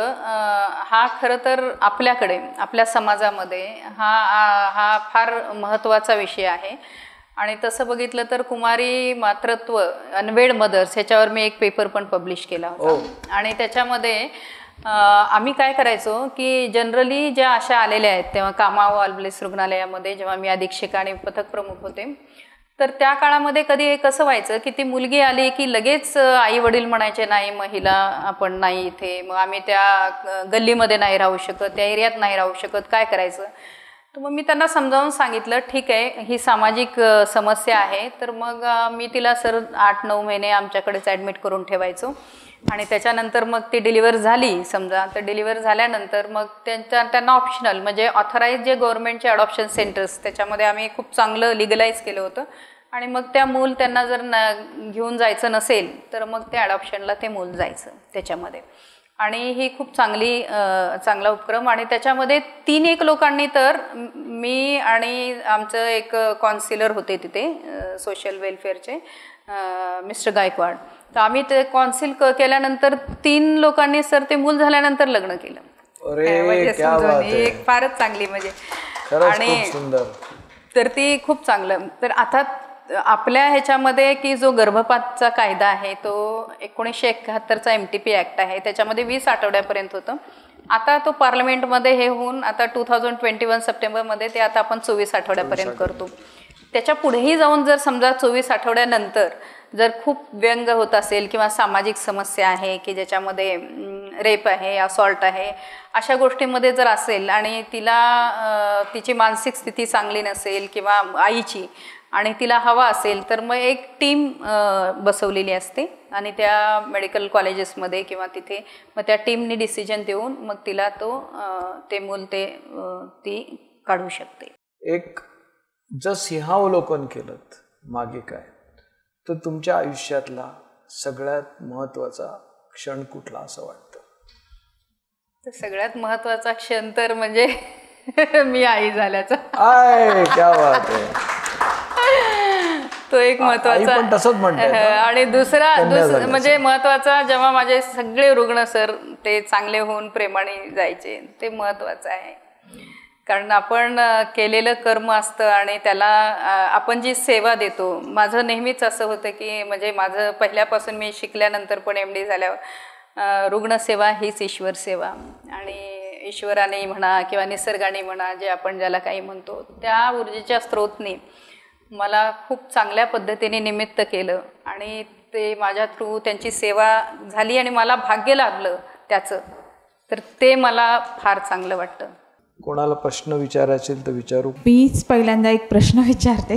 हा खरं तर आपल्याकडे आपल्या समाजामध्ये हा फार महत्त्वाचा विषय आहे. आणि तसं बघितलं तर कुमारी मातृत्व अनवेड मदर्स ह्याच्यावर मी एक पेपर पण पब्लिश केला होता. आणि त्याच्यामध्ये आम्ही काय करायचो की जनरली ज्या अशा आलेल्या आहेत तेव्हा कामावर अल्बलेस रुग्णालयामध्ये जेव्हा मी अधीक्षक आणि पथक प्रमुख होते, तर त्या काळामध्ये कधी कसं व्हायचं की ती मुलगी आली की लगेच आई वडील म्हणायचे नाही महिला आपण नाही इथे, मग आम्ही त्या गल्लीमध्ये नाही राहू शकत, त्या एरियात नाही राहू शकत, काय करायचं. तर मग मी त्यांना समजावून सांगितलं ठीक आहे ही सामाजिक समस्या आहे. तर मग मी तिला सर 8-9 महिने आमच्याकडेच ॲडमिट करून ठेवायचो. आणि त्याच्यानंतर मग ती डिलिव्हर झाली समजा, तर डिलिव्हर झाल्यानंतर मग त्यांना ऑप्शनल म्हणजे ऑथराईज जे गव्हर्नमेंटचे अडॉप्शन सेंटर्स त्याच्यामध्ये आम्ही खूप चांगलं लिगलाईज केलं होतं. आणि मग त्या मूल त्यांना जर घेऊन जायचं नसेल तर मग त्या अडॉप्शनला ते मूल जायचं त्याच्यामध्ये. आणि ही खूप चांगला उपक्रम. आणि त्याच्यामध्ये 3-1 लोकांनी तर मी आणि आमचं एक कॉन्सिलर होते तिथे सोशल वेलफेअरचे मिस्टर गायकवाड, तर आम्ही ते कॉन्सिल केल्यानंतर 3 लोकांनी सर ते मूल झाल्यानंतर लग्न केलं. म्हणजे एक फारच चांगली म्हणजे. आणि तर ती खूप चांगलं. तर आता आपल्या ह्याच्यामध्ये की जो गर्भपातचा कायदा आहे तो 1971चा MTP ॲक्ट आहे, त्याच्यामध्ये 20 आठवड्यापर्यंत होतं. आता तो पार्लमेंटमध्ये हे होऊन आता 2021 सप्टेंबरमध्ये ते आता आपण 24 आठवड्यापर्यंत करतो. त्याच्या पुढेही जाऊन जर समजा 24 आठवड्यानंतर जर खूप व्यंग होत असेल किंवा सामाजिक समस्या आहे की ज्याच्यामध्ये रेप आहे, असॉल्ट आहे, अशा गोष्टींमध्ये जर असेल आणि तिची मानसिक स्थिती चांगली नसेल किंवा आईची आणि तिला हवा असेल तर मग एक टीम बसवलेली असते आणि त्या मेडिकल कॉलेजेसमध्ये किंवा तिथे मग त्या टीमनी डिसिजन देऊन मग तिला ते मूल ती काढू शकते. एक जर सिंहावलोकन केलं मागे काय तर तुमच्या आयुष्यातला सगळ्यात महत्त्वाचा क्षण कुठला असं वाटतं? तर सगळ्यात महत्त्वाचा क्षण तर म्हणजे मी आई झाल्याचा. क्या बात आहे. तो एक महत्त्वाचा. आणि दुसरा म्हणजे महत्त्वाचा जेव्हा माझे सगळे रुग्ण सर ते चांगले होऊन प्रेमाने जायचे, ते महत्त्वाचं आहे. कारण आपण केलेलं कर्म असतं आणि त्याला आपण जी सेवा देतो. माझं नेहमीच असं होतं की म्हणजे माझं पहिल्यापासून मी शिकल्यानंतर पण MD झाल्यावर रुग्णसेवा हीच ईश्वर सेवा. आणि ईश्वराने म्हणा किंवा निसर्गाने म्हणा जे आपण ज्याला काही म्हणतो त्या ऊर्जेच्या स्रोतने मला खूप चांगल्या पद्धतीने निमित्त केलं आणि ते माझ्या थ्रू त्यांची सेवा झाली आणि मला भाग्य लाभलं त्याचं, तर ते मला फार चांगलं वाटतं. कोणाला प्रश्न विचारायचे तर विचारू. मीच पहिल्यांदा एक प्रश्न विचारते.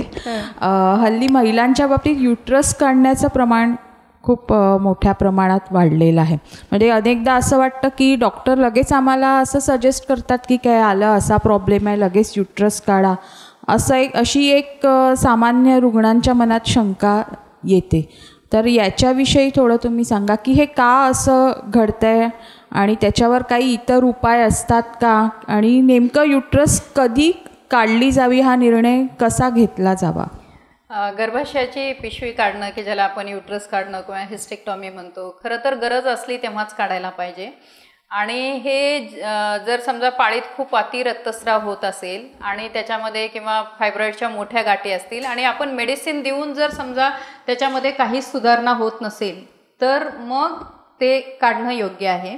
हल्ली महिलांच्या बाबतीत युट्रस काढण्याचं प्रमाण खूप मोठ्या प्रमाणात वाढलेलं आहे. म्हणजे अनेकदा असं वाटतं की डॉक्टर लगेच आम्हाला असं सजेस्ट करतात की काय आलं असा प्रॉब्लेम आहे लगेच युट्रस काढा, अशी एक सामान्य रुग्णांच्या मनात शंका येते. तर याच्याविषयी थोडं तुम्ही सांगा की हे का असं घडतंय आणि त्याच्यावर काही इतर उपाय असतात का, आणि नेमकं युट्रस कधी काढली जावी हा निर्णय कसा घेतला जावा? गर्भाशयाची पिशवी काढणं की ज्याला आपण युट्रस काढणं किंवा हिस्टेक्टॉमी म्हणतो, खरं तर गरज असली तेव्हाच काढायला पाहिजे. आणि हे जर समजा पाळीत खूप अति रक्तस्राव होत असेल आणि त्याच्यामध्ये किंवा फायब्रॉइडच्या मोठ्या गाठी असतील आणि आपण मेडिसिन देऊन जर समजा त्याच्यामध्ये काहीच सुधारणा होत नसेल तर मग ते काढणं योग्य आहे.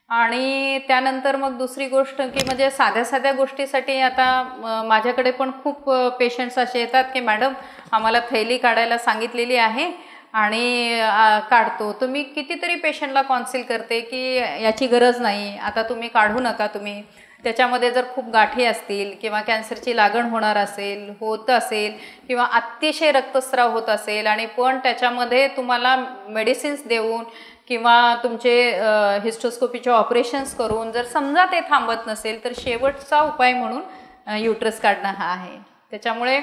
आणि त्यानंतर मग दुसरी गोष्ट की म्हणजे साध्या गोष्टीसाठी आता माझ्याकडे पण खूप पेशंट्स असे येतात की मॅडम आम्हाला थैली काढायला सांगितलेली आहे आणि काढतो. तुम्ही कितीतरी पेशंटला कॉन्सिल करते की याची गरज नाही, आता तुम्ही काढू नका. तुम्ही त्याच्यामध्ये जर खूप गाठी असतील किंवा कॅन्सरची लागण होणार होत असेल किंवा अतिशय रक्तस्राव होत असेल आणि पण त्याच्यामध्ये तुम्हाला मेडिसिन्स देऊन किंवा तुमचे हिस्टोस्कोपीचे ऑपरेशन्स करून जर समजा ते थांबत नसेल तर शेवटचा उपाय म्हणून युट्रस काढणं हा आहे. त्याच्यामुळे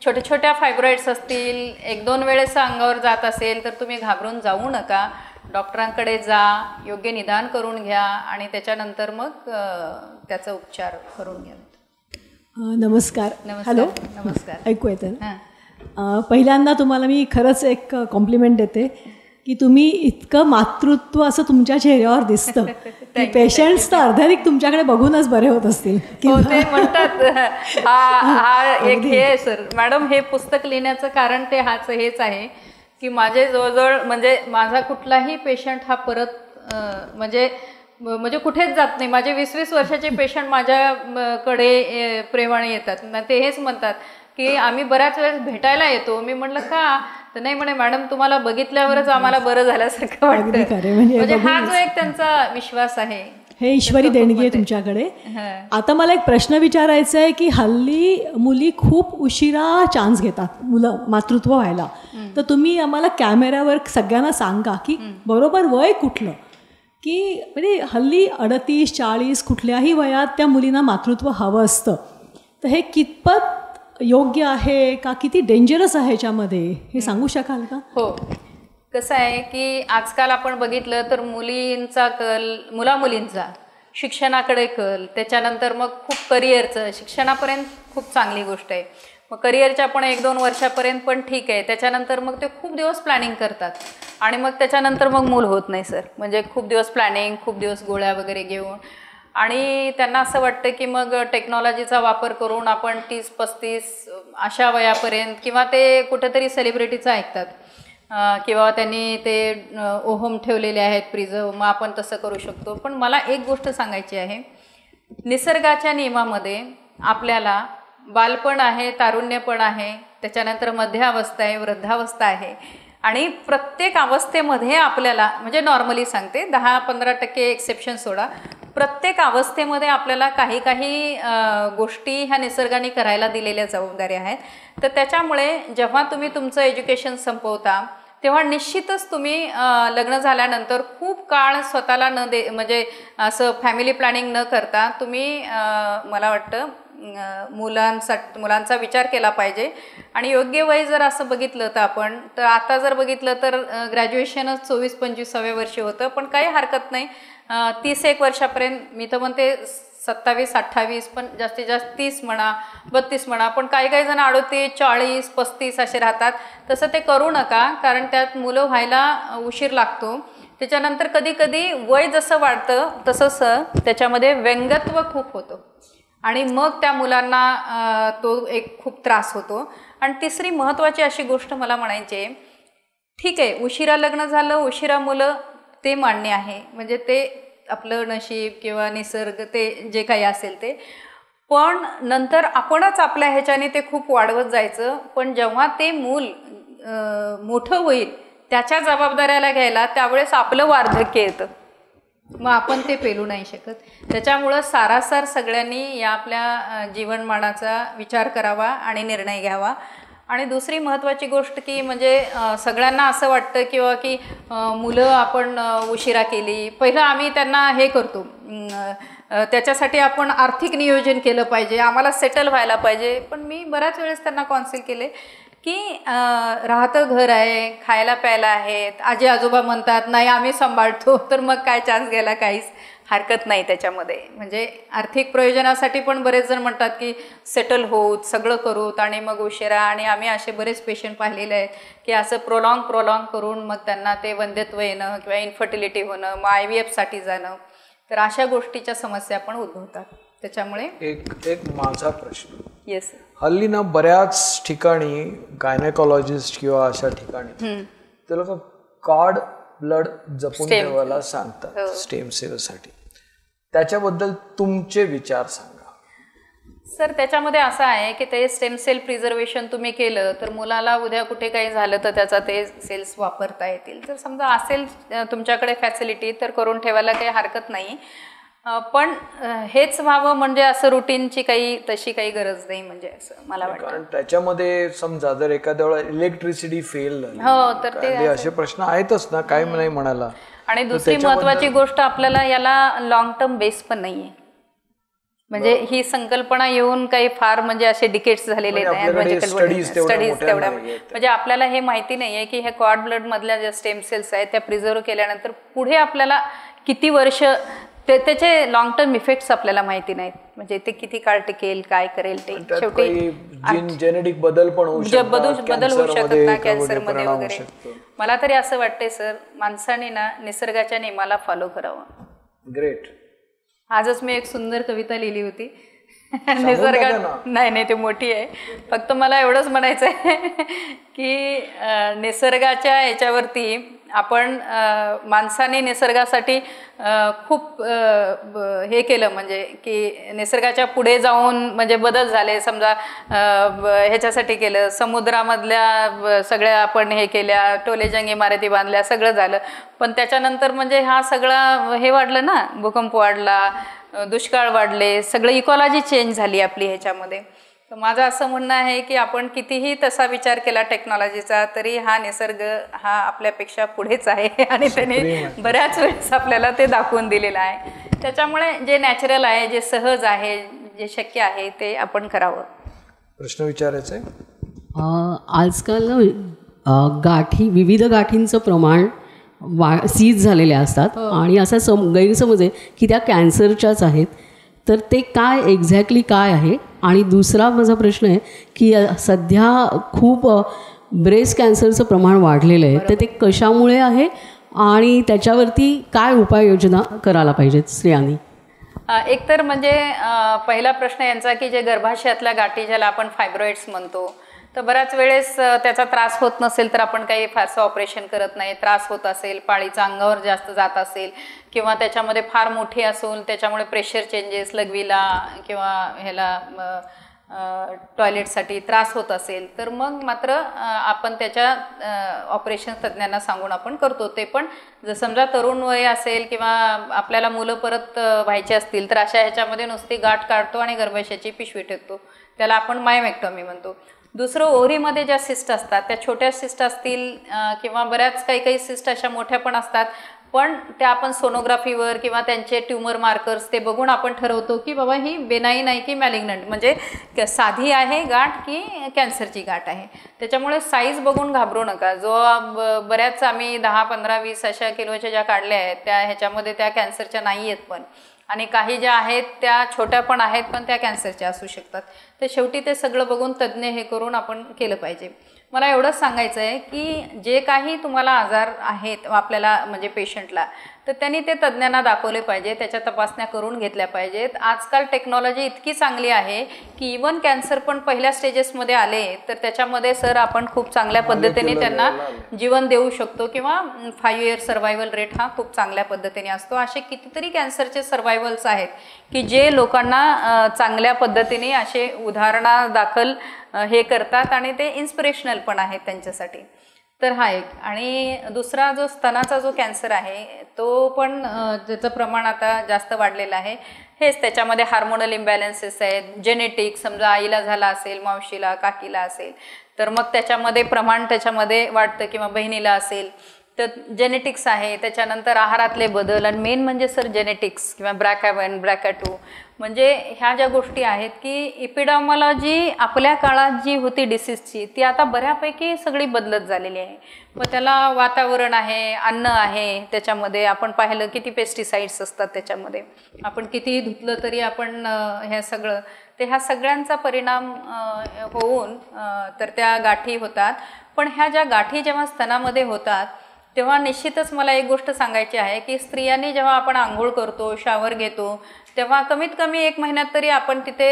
छोट्या फायब्रॉइड्स असतील 1-2 वेळेस अंगावर जात असेल तर तुम्ही घाबरून जाऊ नका, डॉक्टरांकडे जा, योग्य निदान करून घ्या आणि त्याच्यानंतर मग त्याचा उपचार करून घ्या. नमस्कार. हॅलो, नमस्कार. ऐकू येतं? पहिल्यांदा तुम्हाला मी खरंच एक कॉम्प्लिमेंट देते की तुम्ही इतकं मातृत्व असं तुमच्या चेहऱ्यावर दिसतं की पेशंट्स तर अर्ध्याधिक तुमच्याकडे बघूनच बरे होत असतील. हो, ते म्हणतात हा एक हे आहे सर मॅडम, हे पुस्तक लिहिण्याचं कारण ते हेच आहे की माझे जवळजवळ म्हणजे माझा कुठलाही पेशंट हा परत म्हणजे कुठेच जात नाही. माझे 20-20 वर्षाचे पेशंट माझ्याकडे प्रेमाने येतात. ते हेच म्हणतात की आम्ही बऱ्याच वेळेस भेटायला येतो. मी म्हटलं का, तर नाही म्हणे मॅडम तुम्हाला बघितल्यावरच आम्हाला बरं झाल्यासारखं वाटतं. म्हणजे हा जो एक त्यांचा विश्वास आहे, हे ईश्वरी देणगी आहे तुमच्याकडे. आता मला एक प्रश्न विचारायचा आहे की हल्ली मुली खूप उशिरा चान्स घेतात मुलं मातृत्व व्हायला. तर तुम्ही आम्हाला कॅमेऱ्यावर सगळ्यांना सांगा की बरोबर वय कुठलं, की म्हणजे हल्ली 38-40 कुठल्याही वयात त्या मुलींना मातृत्व हवं असतं. तर हे कितपत योग्य आहे का, किती डेंजरस आहे ह्याच्यामध्ये, हे सांगू शकाल का? हो, कसं आहे की आजकाल आपण बघितलं तर मुलींचा कल, मुलींचा शिक्षणाकडे कल, त्याच्यानंतर मग खूप करिअरचं, शिक्षणापर्यंत खूप चांगली गोष्ट आहे. मग करिअरच्या पण 1-2 वर्षापर्यंत पण ठीक आहे. त्याच्यानंतर मग ते खूप दिवस प्लॅनिंग करतात आणि मग त्याच्यानंतर मग मूल होत नाही सर. म्हणजे खूप दिवस प्लॅनिंग, खूप दिवस गोळ्या वगैरे घेऊन, आणि त्यांना असं वाटतं की मग टेक्नॉलॉजीचा वापर करून आपण 30-35 अशा वयापर्यंत, किंवा ते कुठेतरी सेलिब्रिटीचं ऐकतात किंवा त्यांनी ते ओहम ठेवलेले आहेत प्रिझर्व, मग आपण तसं करू शकतो. पण मला एक गोष्ट सांगायची आहे, निसर्गाच्या नियमामध्ये आपल्याला बालपण आहे, तारुण्यपण आहे, त्याच्यानंतर मध्यावस्था आहे, वृद्धावस्था आहे, आणि प्रत्येक अवस्थेमध्ये आपल्याला, म्हणजे नॉर्मली सांगते 10-15% एक्सेप्शन सोडा, प्रत्येक अवस्थेमध्ये आपल्याला काही गोष्टी ह्या निसर्गाने करायला दिलेल्या जबाबदाऱ्या आहेत. तर त्याच्यामुळे जेव्हा तुम्ही तुमचं एज्युकेशन संपवता तेव्हा निश्चितच तुम्ही लग्न झाल्यानंतर खूप काळ स्वतःला म्हणजे असं फॅमिली प्लॅनिंग न करता तुम्ही मला वाटतं मुलांचा विचार केला पाहिजे. आणि योग्य वय जर असं बघितलं तर आपण, तर आता जर बघितलं तर ग्रॅज्युएशनच 24-25व्या वर्षी होतं, पण काही हरकत नाही. 30-1 वर्षापर्यंत, मी तर म्हणते 27-28, पण जास्तीत जास्त 30 म्हणा, 32 म्हणा, पण काही जण 38-40-35 असे राहतात. तसं ते करू नका, कारण त्यात मुलं व्हायला उशीर लागतो. त्याच्यानंतर कधी वय जसं वाढतं तसं त्याच्यामध्ये व्यंगत्व खूप होतं आणि मग त्या मुलांना तो एक खूप त्रास होतो. आणि तिसरी महत्त्वाची अशी गोष्ट मला म्हणायची आहे, ठीक आहे उशिरा लग्न झालं, उशिरा मुलं, ते मान्य आहे, म्हणजे ते आपलं नशीब किंवा निसर्ग, ते जे काही असेल ते. पण नंतर आपणच आपल्या ह्याच्याने ते खूप वाढवत जायचं. पण जेव्हा ते मूल मोठं होईल, त्याच्या जबाबदाऱ्याला घ्यायला त्यावेळेस आपलं वार्धक्य येतं, मग आपण ते पेलू नाही शकत. त्याच्यामुळं सारासार सगळ्यांनी या आपल्या जीवनमानाचा विचार करावा आणि निर्णय घ्यावा. आणि दुसरी महत्त्वाची गोष्ट की म्हणजे सगळ्यांना असं वाटतं किंवा की मुलं आपण उशिरा केली, पहिलं आम्ही त्यांना हे करतो, त्याच्यासाठी आपण आर्थिक नियोजन केलं पाहिजे, आम्हाला सेटल व्हायला पाहिजे. पण मी बऱ्याच वेळेस त्यांना कॉन्सिल केले की राहतं घर आहे, खायला प्यायला आहेत, आजी आजोबा म्हणतात नाही आम्ही सांभाळतो, तर मग काय चान्स घ्यायला काहीच हरकत नाही त्याच्यामध्ये. म्हणजे आर्थिक प्रयोजनासाठी पण बरेच जण म्हणतात की सेटल होत, सगळं करूत आणि मग उशिरा. आणि आम्ही असे बरेच पेशंट पाहिलेले आहेत की असं प्रोलॉंग करून मग त्यांना ते वंध्यत्व येणं किंवा इन्फर्टिलिटी होणं, मग IVF-साठी जाणं, तर अशा गोष्टीच्या समस्या पण उद्भवतात. त्याच्यामुळे एक माझा प्रश्न, येस, हल्ली ना बऱ्याच ठिकाणी गायनेकॉलॉजिस्ट किंवा अशा ठिकाणी ते लोक कॉर्ड ब्लड जपून ठेवायला सांगतात स्टेम सेलसाठी. त्याच्याबद्दल तुमचे विचार सांगा. सर त्याच्यामध्ये असं आहे की ते स्टेम सेल प्रिझर्वेशन तुम्ही केलं तर मुलाला उद्या कुठे काही झालं तर त्याचा ते सेल्स वापरता येतील. जर समजा असेल तुमच्याकडे फॅसिलिटी तर करून ठेवायला काही हरकत नाही. पण हेच व्हावं म्हणजे असं रुटीनची तशी काही गरज नाही, म्हणजे असं मला वाटतं. कारण त्याच्यामध्ये समजा जर एखाद्या वेळेला इलेक्ट्रिसिटी फेल झाली, हो, तर ते असे प्रश्न आहेतच ना, काय नाही म्हणाला. आणि दुसरी महत्वाची गोष्ट, आपल्याला याला लॉंग टर्म बेस पण नाहीये. म्हणजे ही संकल्पना येऊन काही फार म्हणजे असे डिकेट्स झालेले नाही, स्टडीज तेवढ्या, म्हणजे आपल्याला हे माहिती नाहीये की हे कॉर्ड ब्लड मधल्या ज्या स्टेम सेल्स आहेत त्या प्रिझर्व केल्यानंतर पुढे आपल्याला किती वर्ष त्याचे लॉंग टर्म इफेक्ट्स आपल्याला माहिती नाहीत, म्हणजे ते किती काळ टिकेल, काय करेल ते शेवटी जेनेटिक बदल पण होऊ शकतात, बदल होऊ शकतात ना कॅन्सरमध्ये वगैरे. मला तरी असं वाटतंय सर, माणसाने ना निसर्गाच्या नियमाला फॉलो करावं. ग्रेट. आजच मी एक सुंदर कविता लिहिली होती निसर्गात. नाही ते मोठी आहे. फक्त मला एवढंच म्हणायचं आहे की निसर्गाच्या याच्यावरती आपण माणसाने निसर्गासाठी खूप हे केलं, म्हणजे की निसर्गाच्या पुढे जाऊन म्हणजे बदल झाले. समजा ह्याच्यासाठी केलं, समुद्रामधल्या सगळ्या आपण हे केल्या, टोलेजंग इमारती बांधल्या, सगळं झालं. पण त्याच्यानंतर म्हणजे हा सगळा हे वाढलं ना, भूकंप वाढला, दुष्काळ वाढले, सगळं इकॉलॉजी चेंज झाली आपली ह्याच्यामध्ये. तर माझं असं म्हणणं आहे की आपण कितीही तसा विचार केला टेक्नॉलॉजीचा, तरी हा निसर्ग हा आपल्यापेक्षा पुढेच आहे आणि त्याने बऱ्याच वेळेस आपल्याला ते दाखवून दिलेलं आहे. त्याच्यामुळे जे नॅचरल आहे, जे सहज आहे, जे शक्य आहे ते आपण करावं. प्रश्न विचारायचा आहे. आजकाल गाठी, विविध गाठींचं प्रमाण सीज झालेले असतात आणि असा गैरसमज आहे की त्या कॅन्सरच्याच आहेत. तर ते काय एक्झॅक्टली काय आहे? आणि दुसरा माझा प्रश्न आहे की सध्या खूप ब्रेस्ट कॅन्सरचं प्रमाण वाढलेलं आहे, तर ते कशामुळे आहे आणि त्याच्यावरती काय उपाययोजना करायला पाहिजेत स्त्रियांनी? एक तर म्हणजे पहिला प्रश्न यांचा की जे गर्भाशयातल्या गाठी, ज्याला आपण फायब्रॉइड्स म्हणतो, तर बऱ्याच वेळेस त्याचा त्रास होत नसेल तर आपण काही फारसं ऑपरेशन करत नाही. त्रास होत असेल, पाळीचा अंगावर जास्त जात असेल किंवा त्याच्यामध्ये फार मोठी असून त्याच्यामुळे प्रेशर चेंजेस लघवीला किंवा ह्याला टॉयलेटसाठी त्रास होत असेल, तर मग मात्र आपण त्याच्या ऑपरेशन तज्ज्ञांना सांगून आपण करतो. ते पण जर समजा तरुण वय असेल किंवा आपल्याला मुलं परत व्हायचे असतील, तर अशा ह्याच्यामध्ये नुसती गाठ काढतो आणि गर्भाशयाची पिशवी ठेवतो, त्याला आपण मायोमेक्टॉमी म्हणतो. दुसरं, ओव्हरीमध्ये ज्या सिस्ट असतात, त्या छोट्या सिस्ट असतील किंवा बऱ्याच काही सिस्ट अशा मोठ्या पण असतात, पण त्या आपण सोनोग्राफीवर किंवा त्यांचे ट्यूमर मार्कर्स ते बघून आपण ठरवतो की बाबा ही बेनाईन आहे की मॅलिग्नंट, म्हणजे साधी आहे गाठ की कॅन्सरची गाठ आहे. त्याच्यामुळे साईज बघून घाबरू नका. जो बऱ्याच आम्ही 10, 15, 20 अशा किलोच्या ज्या काढल्या आहेत त्या ह्याच्यामध्ये त्या कॅन्सरच्या नाही आहेत, पण आणि काही ज्या आहेत त्या छोट्या पण आहेत, पण त्या कॅन्सरच्या असू शकतात. तर शेवटी ते सगळं बघून तज्ज्ञ हे करून आपण केलं पाहिजे. मला एवढंच सांगायचं आहे की जे काही तुम्हाला आजार आहेत आपल्याला, म्हणजे पेशंटला, तर त्यांनी ते तज्ज्ञांना दाखवले पाहिजे, त्याच्या तपासण्या करून घेतल्या पाहिजेत. आजकाल टेक्नॉलॉजी इतकी चांगली आहे की इवन कॅन्सर पण पहिल्या स्टेजेसमध्ये आले तर त्याच्यामध्ये सर आपण खूप चांगल्या पद्धतीने त्यांना जीवन देऊ शकतो किंवा 5 year सर्व्हायवल रेट हा खूप चांगल्या पद्धतीने असतो. असे कितीतरी कॅन्सरचे सर्व्हायवल्स आहेत की जे लोकांना चांगल्या पद्धतीने असे उदाहरणादाखल हे करतात आणि ते इन्स्पिरेशनल पण आहेत त्यांच्यासाठी. तर हा एक. आणि दुसरा जो स्तनाचा जो कॅन्सर आहे तो पण त्याचं प्रमाण आता जास्त वाढलेलं आहे. हेच त्याच्यामध्ये हार्मोनल इम्बॅलन्सेस आहेत, जेनेटिक, समजा आईला झाला असेल, मावशीला, काकीला असेल, तर मग त्याच्यामध्ये प्रमाण त्याच्यामध्ये वाढतं, किंवा बहिणीला असेल तर जेनेटिक्स आहे. त्याच्यानंतर आहारातले बदल, आणि मेन म्हणजे सर जेनेटिक्स किंवा BRCA1, BRCA2, म्हणजे ह्या ज्या गोष्टी आहेत की इपिडॉमॉलॉजी आपल्या काळात जी होती डिसीजची ती आता बऱ्यापैकी सगळी बदलत झालेली आहे. मग त्याला वातावरण आहे, अन्न आहे, त्याच्यामध्ये आपण पाहिलं किती पेस्टिसाइड्स असतात त्याच्यामध्ये, आपण कितीही धुतलं तरी आपण हे सगळं, ते ह्या सगळ्यांचा परिणाम होऊन तर त्या गाठी होतात. पण ह्या ज्या गाठी जेव्हा स्तनामध्ये होतात तेव्हा निश्चितच मला एक गोष्ट सांगायची आहे की स्त्रियांनी जेव्हा आपण आंघोळ करतो, शावर घेतो, तेव्हा कमीत कमी 1 महिन्यात तरी आपण तिथे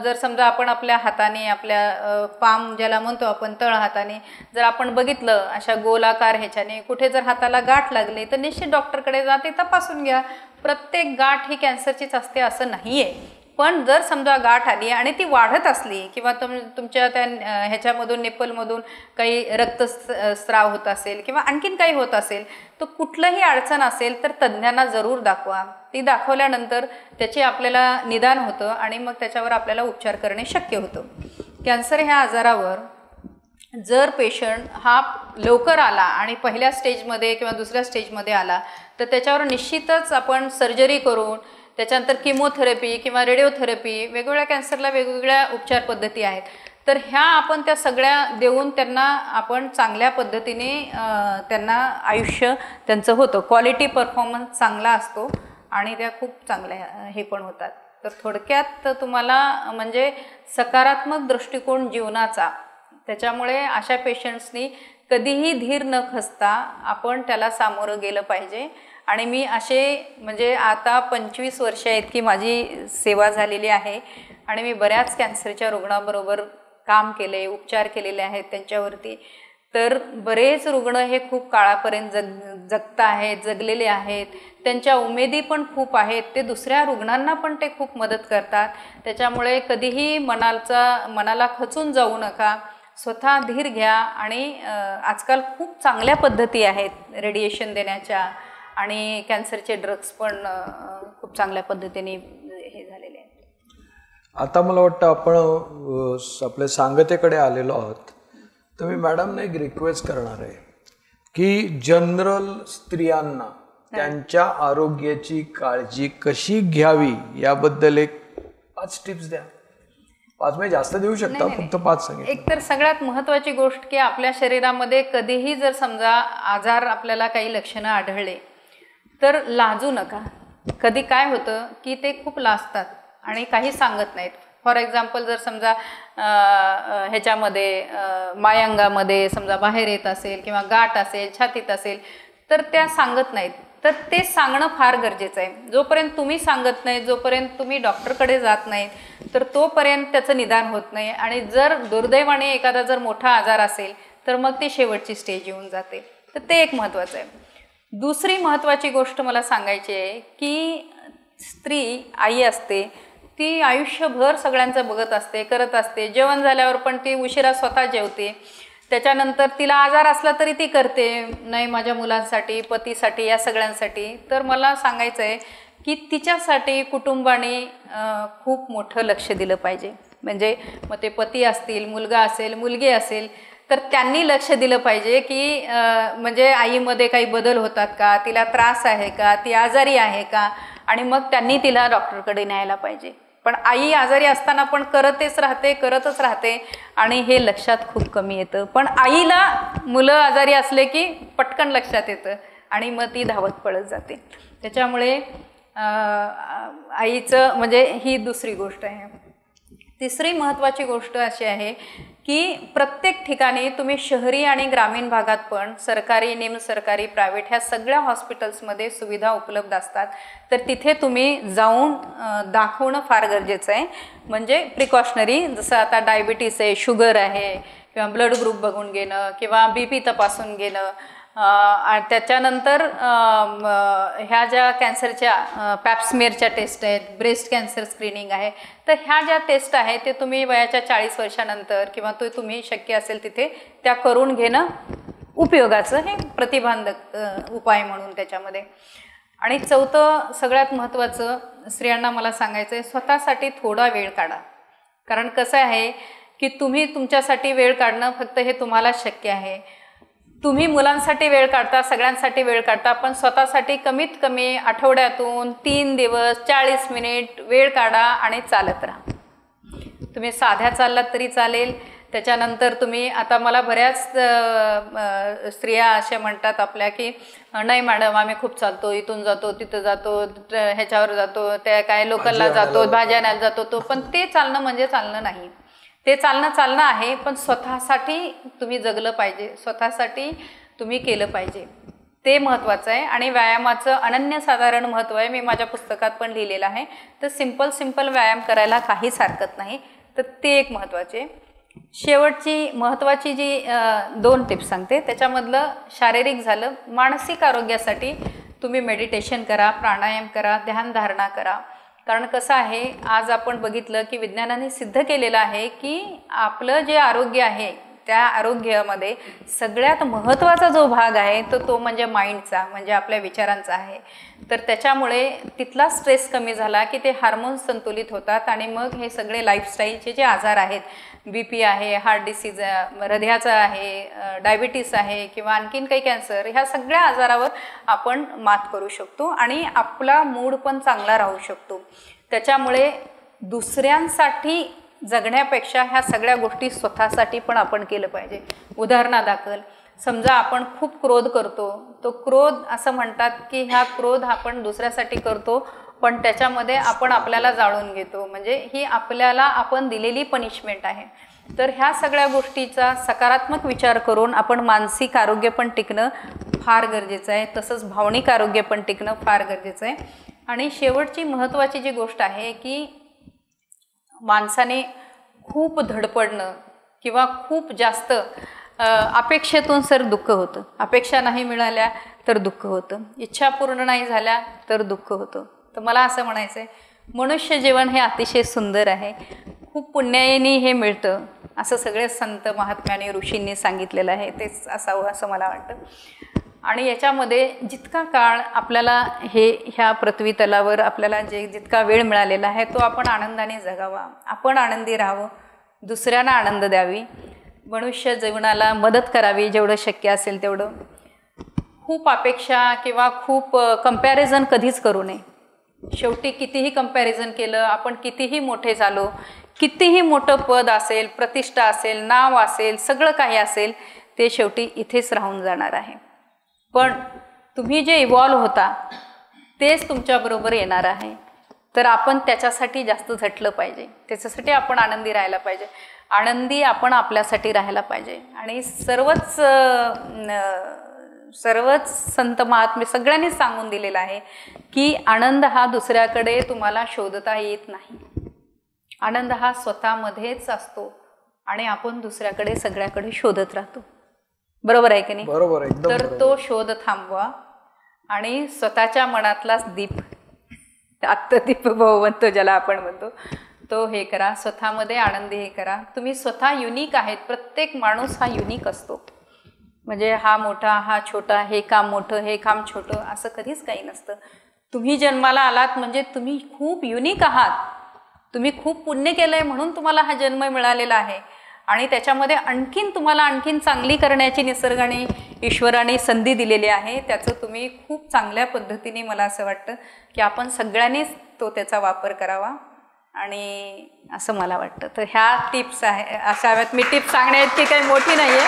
जर समजा आपण आपल्या हाताने, आपल्या पाम ज्याला म्हणतो आपण, तळ हाताने जर आपण बघितलं अशा गोलाकार ह्याच्याने कुठे जर हाताला गाठ लागली तर निश्चित डॉक्टरकडे जा, ते तपासून घ्या. प्रत्येक गाठ ही कॅन्सरचीच असते असं नाही आहे. पण जर समजा गाठ आली आणि ती वाढत असली किंवा तुमच्या त्या ह्याच्यामधून, निप्पलमधून काही रक्तस्राव होत असेल किंवा आणखीन काही होत असेल, तर कुठलंही अडचण असेल तर तज्ज्ञांना जरूर दाखवा. ती दाखवल्यानंतर त्याचे आपल्याला निदान होतं आणि मग त्याच्यावर आपल्याला उपचार करणे शक्य होतं. कॅन्सर ह्या आजारावर जर पेशंट हा लवकर आला आणि पहिल्या स्टेजमध्ये किंवा दुसऱ्या स्टेजमध्ये आला तर त्याच्यावर निश्चितच आपण सर्जरी करून, त्याच्यानंतर किमोथेरपी किंवा रेडिओथेरपी, वेगवेगळ्या कॅन्सरला वेगवेगळ्या उपचार पद्धती आहेत, तर ह्या आपण त्या सगळ्या देऊन त्यांना आपण चांगल्या पद्धतीने त्यांना आयुष्य त्यांचं होतं, क्वालिटी परफॉर्मन्स चांगला असतो आणि त्या खूप चांगल्या हे पण होतात. तर थोडक्यात तुम्हाला म्हणजे सकारात्मक दृष्टिकोन जीवनाचा, त्याच्यामुळे अशा पेशंट्सनी कधीही धीर न खचता आपण त्याला सामोरं गेलं पाहिजे. आणि मी असे म्हणजे आता 25 वर्ष आहेत की माझी सेवा झालेली आहे आणि मी बऱ्याच कॅन्सरच्या रुग्णाबरोबर काम केले, उपचार केलेले आहेत त्यांच्यावरती. तर बरेच रुग्ण हे खूप काळापर्यंत जगत आहेत, जगलेले आहेत, त्यांच्या उमेदी पण खूप आहेत, ते दुसऱ्या रुग्णांना पण ते खूप मदत करतात. त्याच्यामुळे कधीही मनाला खचून जाऊ नका, स्वतः धीर घ्या. आणि आजकाल खूप चांगल्या पद्धती आहेत रेडिएशन देण्याच्या आणि कॅन्सरचे ड्रग्स पण खूप चांगल्या पद्धतीने हे झालेले आहेत. आता मला वाटतं आपण आपल्या सांगतेकडे आलेलो आहोत, तर मी मॅडमने एक रिक्वेस्ट करणार आहे की जनरल स्त्रियांना त्यांच्या आरोग्याची काळजी कशी घ्यावी याबद्दल एक 5 टिप्स द्या. 5 म्हणजे जास्त देऊ शकता, फक्त 5 सांगितलं. एक तर सगळ्यात महत्त्वाची गोष्ट की आपल्या शरीरामध्ये कधीही जर समजा आजार आपल्याला काही लक्षणं आढळले तर लाजू नका. कधी काय होतं की ते खूप लाजतात आणि काही सांगत नाहीत. फॉर एक्झाम्पल जर समजा ह्याच्यामध्ये मायांगामध्ये समजा बाहेर येत असेल किंवा गाठ असेल, छातीत असेल, तर त्या सांगत नाहीत. तर ते सांगणं फार गरजेचं आहे. जोपर्यंत तुम्ही सांगत नाही, जोपर्यंत तुम्ही डॉक्टरकडे जात नाहीत, तर तोपर्यंत त्याचं निदान होत नाही. आणि जर दुर्दैवाने एखादा जर मोठा आजार असेल तर मग ती शेवटची स्टेज येऊन जाते. तर ते एक महत्त्वाचं आहे. दुसरी महत्त्वाची गोष्ट मला सांगायची आहे की स्त्री आई असते, ती आयुष्यभर सगळ्यांचं बघत असते, करत असते. जेवण झाल्यावर पण ती उशिरा स्वतः जेवते. त्याच्यानंतर तिला आजार असला तरी ती करते, नाही माझ्या मुलांसाठी, पतीसाठी, या सगळ्यांसाठी. तर मला सांगायचं आहे की तिच्यासाठी कुटुंबाने खूप मोठं लक्ष दिलं पाहिजे. म्हणजे मग ते पती असतील, मुलगा असेल, मुलगी असेल, तर त्यांनी लक्ष दिलं पाहिजे की म्हणजे आईमध्ये काही बदल होतात का, तिला त्रास आहे का, ती आजारी आहे का, आणि मग त्यांनी तिला डॉक्टरकडे न्यायला पाहिजे. पण आई आजारी असताना पण करतच राहते आणि हे लक्षात खूप कमी येतं. पण आईला मुलं आजारी असले की पटकन लक्षात येतं आणि मग ती धावत पळत जाते. त्याच्यामुळे आईचं म्हणजे ही दुसरी गोष्ट आहे. तिसरी महत्त्वाची गोष्ट अशी आहे की प्रत्येक ठिकाणी तुम्ही शहरी आणि ग्रामीण भागात पण सरकारी, निमसरकारी, प्रायव्हेट ह्या सगळ्या हॉस्पिटल्समध्ये सुविधा उपलब्ध असतात. तर तिथे तुम्ही जाऊन दाखवणं फार गरजेचं आहे. म्हणजे प्रिकॉशनरी, जसं आता डायबिटीस आहे, शुगर आहे, किंवा ब्लड ग्रुप बघून घेणं किंवा BP तपासून घेणं. त्याच्यानंतर ह्या ज्या कॅन्सरच्या पॅप्समेअरच्या टेस्ट आहेत, ब्रेस्ट कॅन्सर स्क्रीनिंग आहे, तर ह्या ज्या टेस्ट आहेत ते तुम्ही वयाच्या 40 वर्षानंतर किंवा तो तुम्ही शक्य असेल तिथे त्या करून घेणं उपयोगाचं, हे प्रतिबंधक उपाय म्हणून त्याच्यामध्ये. आणि चौथं सगळ्यात महत्त्वाचं स्त्रियांना मला सांगायचं आहे, स्वतःसाठी थोडा वेळ काढा. कारण कसं आहे की तुम्ही तुमच्यासाठी वेळ काढणं फक्त हे तुम्हाला शक्य आहे. तुम्ही मुलांसाठी वेळ काढता, सगळ्यांसाठी वेळ काढता, पण स्वतःसाठी कमीत कमी आठवड्यातून 3 दिवस 40 मिनिट वेळ काढा आणि चालत राहा. तुम्ही साध्या चाललात तरी चालेल. त्याच्यानंतर तुम्ही, आता मला बऱ्याच स्त्रिया अशा म्हणतात आपल्या की नाही मॅडम आम्ही खूप चालतो, इथून जातो, तिथं जातो, ह्याच्यावर जातो, त्या काय लोकलला जातो, भाज्या आणायला जातो. तो पण ते चालणं म्हणजे चालणं नाही. ते चालणं आहे, पण स्वतःसाठी तुम्ही जगलं पाहिजे, स्वतःसाठी तुम्ही केलं पाहिजे, ते महत्त्वाचं आहे. आणि व्यायामाचं अनन्यसाधारण महत्त्व आहे, मी माझ्या पुस्तकात पण लिहिलेलं आहे. तर सिंपल व्यायाम करायला काहीच हरकत नाही. तर ते एक महत्त्वाचे. शेवटची महत्त्वाची जी 2 टिप्स सांगते, त्याच्यामधलं शारीरिक झालं. मानसिक आरोग्यासाठी तुम्ही मेडिटेशन करा, प्राणायाम करा, ध्यानधारणा करा. कारण कसं आहे, आज आपण बघितलं की विज्ञानाने सिद्ध केलेलं आहे की आपलं जे आरोग्य आहे त्या आरोग्यामध्ये सगळ्यात महत्त्वाचा जो भाग आहे तो म्हणजे माइंडचा, म्हणजे आपल्या विचारांचा आहे. तर त्याच्यामुळे तिथला स्ट्रेस कमी झाला की ते हार्मोन्स संतुलित होतात आणि मग हे सगळे लाईफस्टाईलचे जे आजार आहेत, BP आहे, हार्ट डिसीज, हृदयाचा आहे, डायबिटीस आहे किंवा आणखीन काही कॅन्सर, ह्या सगळ्या आजारावर आपण मात करू शकतो आणि आपला मूड पण चांगला राहू शकतो. त्याच्यामुळे दुसऱ्यांसाठी जगण्यापेक्षा ह्या सगळ्या गोष्टी स्वतःसाठी पण आपण केलं पाहिजे. उदाहरणादाखल समजा आपण खूप क्रोध करतो, तो क्रोध असं म्हणतात की हा क्रोध आपण दुसऱ्यासाठी करतो, पण त्याच्यामध्ये आपण आपल्याला जाळून घेतो, म्हणजे ही आपल्याला आपण दिलेली पनिशमेंट आहे. तर ह्या सगळ्या गोष्टीचा सकारात्मक विचार करून आपण मानसिक आरोग्य पण टिकणं फार गरजेचं आहे, तसंच भावनिक आरोग्य पण टिकणं फार गरजेचं आहे. आणि शेवटची महत्त्वाची जी गोष्ट आहे की माणसाने खूप धडपडणं किंवा खूप जास्त अपेक्षेतून सर दुःख होतं. अपेक्षा नाही मिळाल्या तर दुःख होतं, इच्छा पूर्ण नाही झाल्या तर दुःख होतं. तर मला असं म्हणायचं आहे, मनुष्य जीवन हे अतिशय सुंदर आहे, खूप पुण्याईने हे मिळतं, असं सगळे संत महात्म्याने ऋषींनी सांगितलेलं आहे, तेच असावं असं मला वाटतं. आणि याच्यामध्ये जितका काळ आपल्याला ह्या पृथ्वी तलावर आपल्याला जितका वेळ मिळालेला आहे तो आपण आनंदाने जगावा, आपण आनंदी राहावं, दुसऱ्यांना आनंद द्यावी, मनुष्य जीवनाला मदत करावी जेवढं शक्य असेल तेवढं. खूप अपेक्षा किंवा खूप कंपॅरिझन कधीच करू नये. शेवटी कितीही कंपॅरिझन केलं, आपण कितीही मोठे झालो, कितीही मोठं पद असेल, प्रतिष्ठा असेल, नाव असेल, सगळं काही असेल, ते शेवटी इथेच राहून जाणार आहे. पण तुम्ही जे इव्हॉल्व होता तेच तुमच्याबरोबर येणार आहे. तर आपण त्याच्यासाठी जास्त झटलं पाहिजे, त्याच्यासाठी आपण आनंदी राहायला पाहिजे, आनंदी आपण आपल्यासाठी राहायला पाहिजे. आणि सर्वच संत महात्मे सगळ्यांनीच सांगून दिलेलं आहे की आनंद हा दुसऱ्याकडे तुम्हाला शोधता येत नाही, आनंद हा स्वतःमध्येच असतो आणि आपण दुसऱ्याकडे सगळ्याकडे शोधत राहतो. बरोबर आहे की नाही? बरोबर, एकदम तर बरोबर. तो शोध थांबवा आणि स्वतःच्या मनातलाच दीप, आत्मदीप भवंतो ज्याला आपण म्हणतो, तो हे करा, स्वतःमध्ये आनंदी हे करा. तुम्ही स्वतः युनिक आहेत, प्रत्येक माणूस हा युनिक असतो, म्हणजे हा मोठा हा छोटा, हे काम मोठं हे काम छोटं असं कधीच काही नसतं. तुम्ही जन्माला आलात म्हणजे तुम्ही खूप युनिक आहात, तुम्ही खूप पुण्य केलं आहे म्हणून तुम्हाला हा जन्म मिळालेला आहे. आणि त्याच्यामध्ये तुम्हाला आणखीन चांगली करण्याची निसर्गाने ईश्वराने संधी दिलेली आहे. त्याचं तुम्ही खूप चांगल्या पद्धतीने, मला असं वाटतं की आपण सगळ्यांनीच त्याचा वापर करावा, आणि असं मला वाटतं. तर ह्या टिप्स असाव्यात. मी टिप्स सांगण्याची काही मोठी नाही आहे,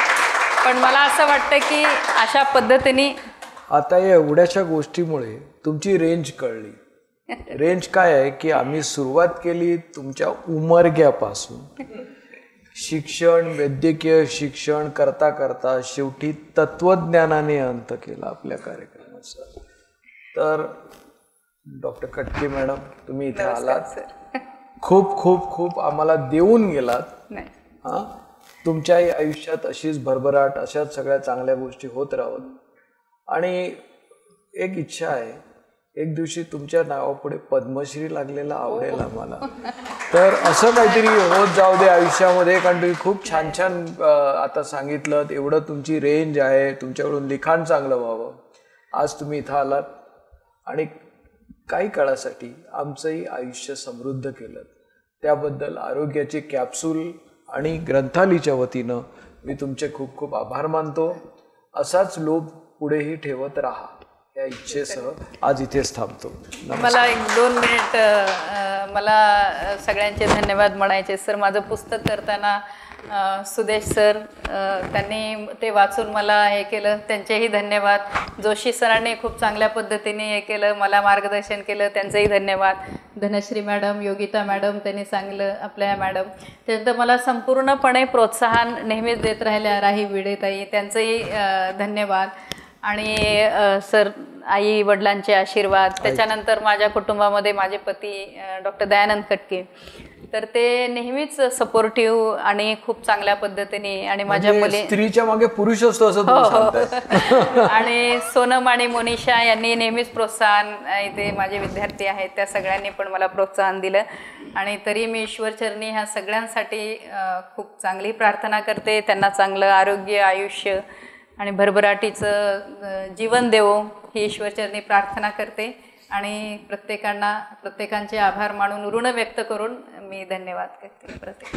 पण मला असं वाटतं की अशा पद्धतीने आता या एवढ्याशा गोष्टीमुळे तुमची रेंज कळली. रेंज काय आहे की आम्ही सुरुवात केली तुमच्या उमरग्यापासून, शिक्षण, वैद्यकीय शिक्षण करता करता शेवटी तत्वज्ञानाने अंत केला आपल्या कार्यक्रमाचा. तर डॉक्टर कटके मॅडम, तुम्ही इथे आलात, खूप खूप खूप आम्हाला देऊन गेलात. हां, तुमच्याही आयुष्यात अशीच भरभराट, अशाच सगळ्या चांगल्या गोष्टी होत राहत. आणि एक इच्छा आहे, एक दिवशी तुमच्या नावापुढे पद्मश्री लागलेला आवडेल आम्हाला. तर असं काहीतरी होत जाऊ दे आयुष्यामध्ये, कारण तुम्ही खूप छान छान आता सांगितलं, एवढं तुमची रेंज आहे, तुमच्याकडून लिखाण चांगलं व्हावं. आज तुम्ही इथं आलात आणि काही काळासाठी आमचंही आयुष्य समृद्ध केलं, त्याबद्दल आरोग्याची कॅप्सूल आणि ग्रंथालीच्या वतीनं मी तुमचे खूप खूप आभार मानतो. असाच लोभ पुढेही ठेवत राहा या इच्छेसह आज इथेच थांबतो. मला 1-2 मिनिट मला सगळ्यांचे धन्यवाद म्हणायचे. सर, माझं पुस्तक करताना सुदेश सर त्यांनी ते वाचून मला हे केलं, त्यांचेही धन्यवाद. जोशी सरांनी खूप चांगल्या पद्धतीने हे केलं, मला मार्गदर्शन केलं, त्यांचेही धन्यवाद. धनश्री मॅडम, योगिता मॅडम त्यांनी सांगितलं, आपल्या मॅडम, त्यानंतर मला संपूर्णपणे प्रोत्साहन नेहमीच देत राहिल्या राही विडेताई, त्यांचंही धन्यवाद. आणि सर, आई वडिलांचे आशीर्वाद, त्याच्यानंतर माझ्या कुटुंबामध्ये माझे पती डॉक्टर दयानंद कटके, तर ते नेहमीच सपोर्टिव्ह आणि खूप चांगल्या पद्धतीने, आणि माझ्या मुली, स्त्रीच्या मागे पुरुष असतो असं तुम्ही सांगताय. आणि सोनम आणि मोनिशा यांनी नेहमीच प्रोत्साहन, इथे माझे विद्यार्थी आहेत त्या सगळ्यांनी पण मला प्रोत्साहन दिलं. आणि तरी मी ईश्वरचरणी ह्या सगळ्यांसाठी खूप चांगली प्रार्थना करते, त्यांना चांगलं आरोग्य, आयुष्य आणि भरभराटीचं जीवन देवो ही ईश्वरचरणी प्रार्थना करते. आणि प्रत्येकांचे आभार मानून, ऋण व्यक्त करून मी धन्यवाद करते प्रत्येक.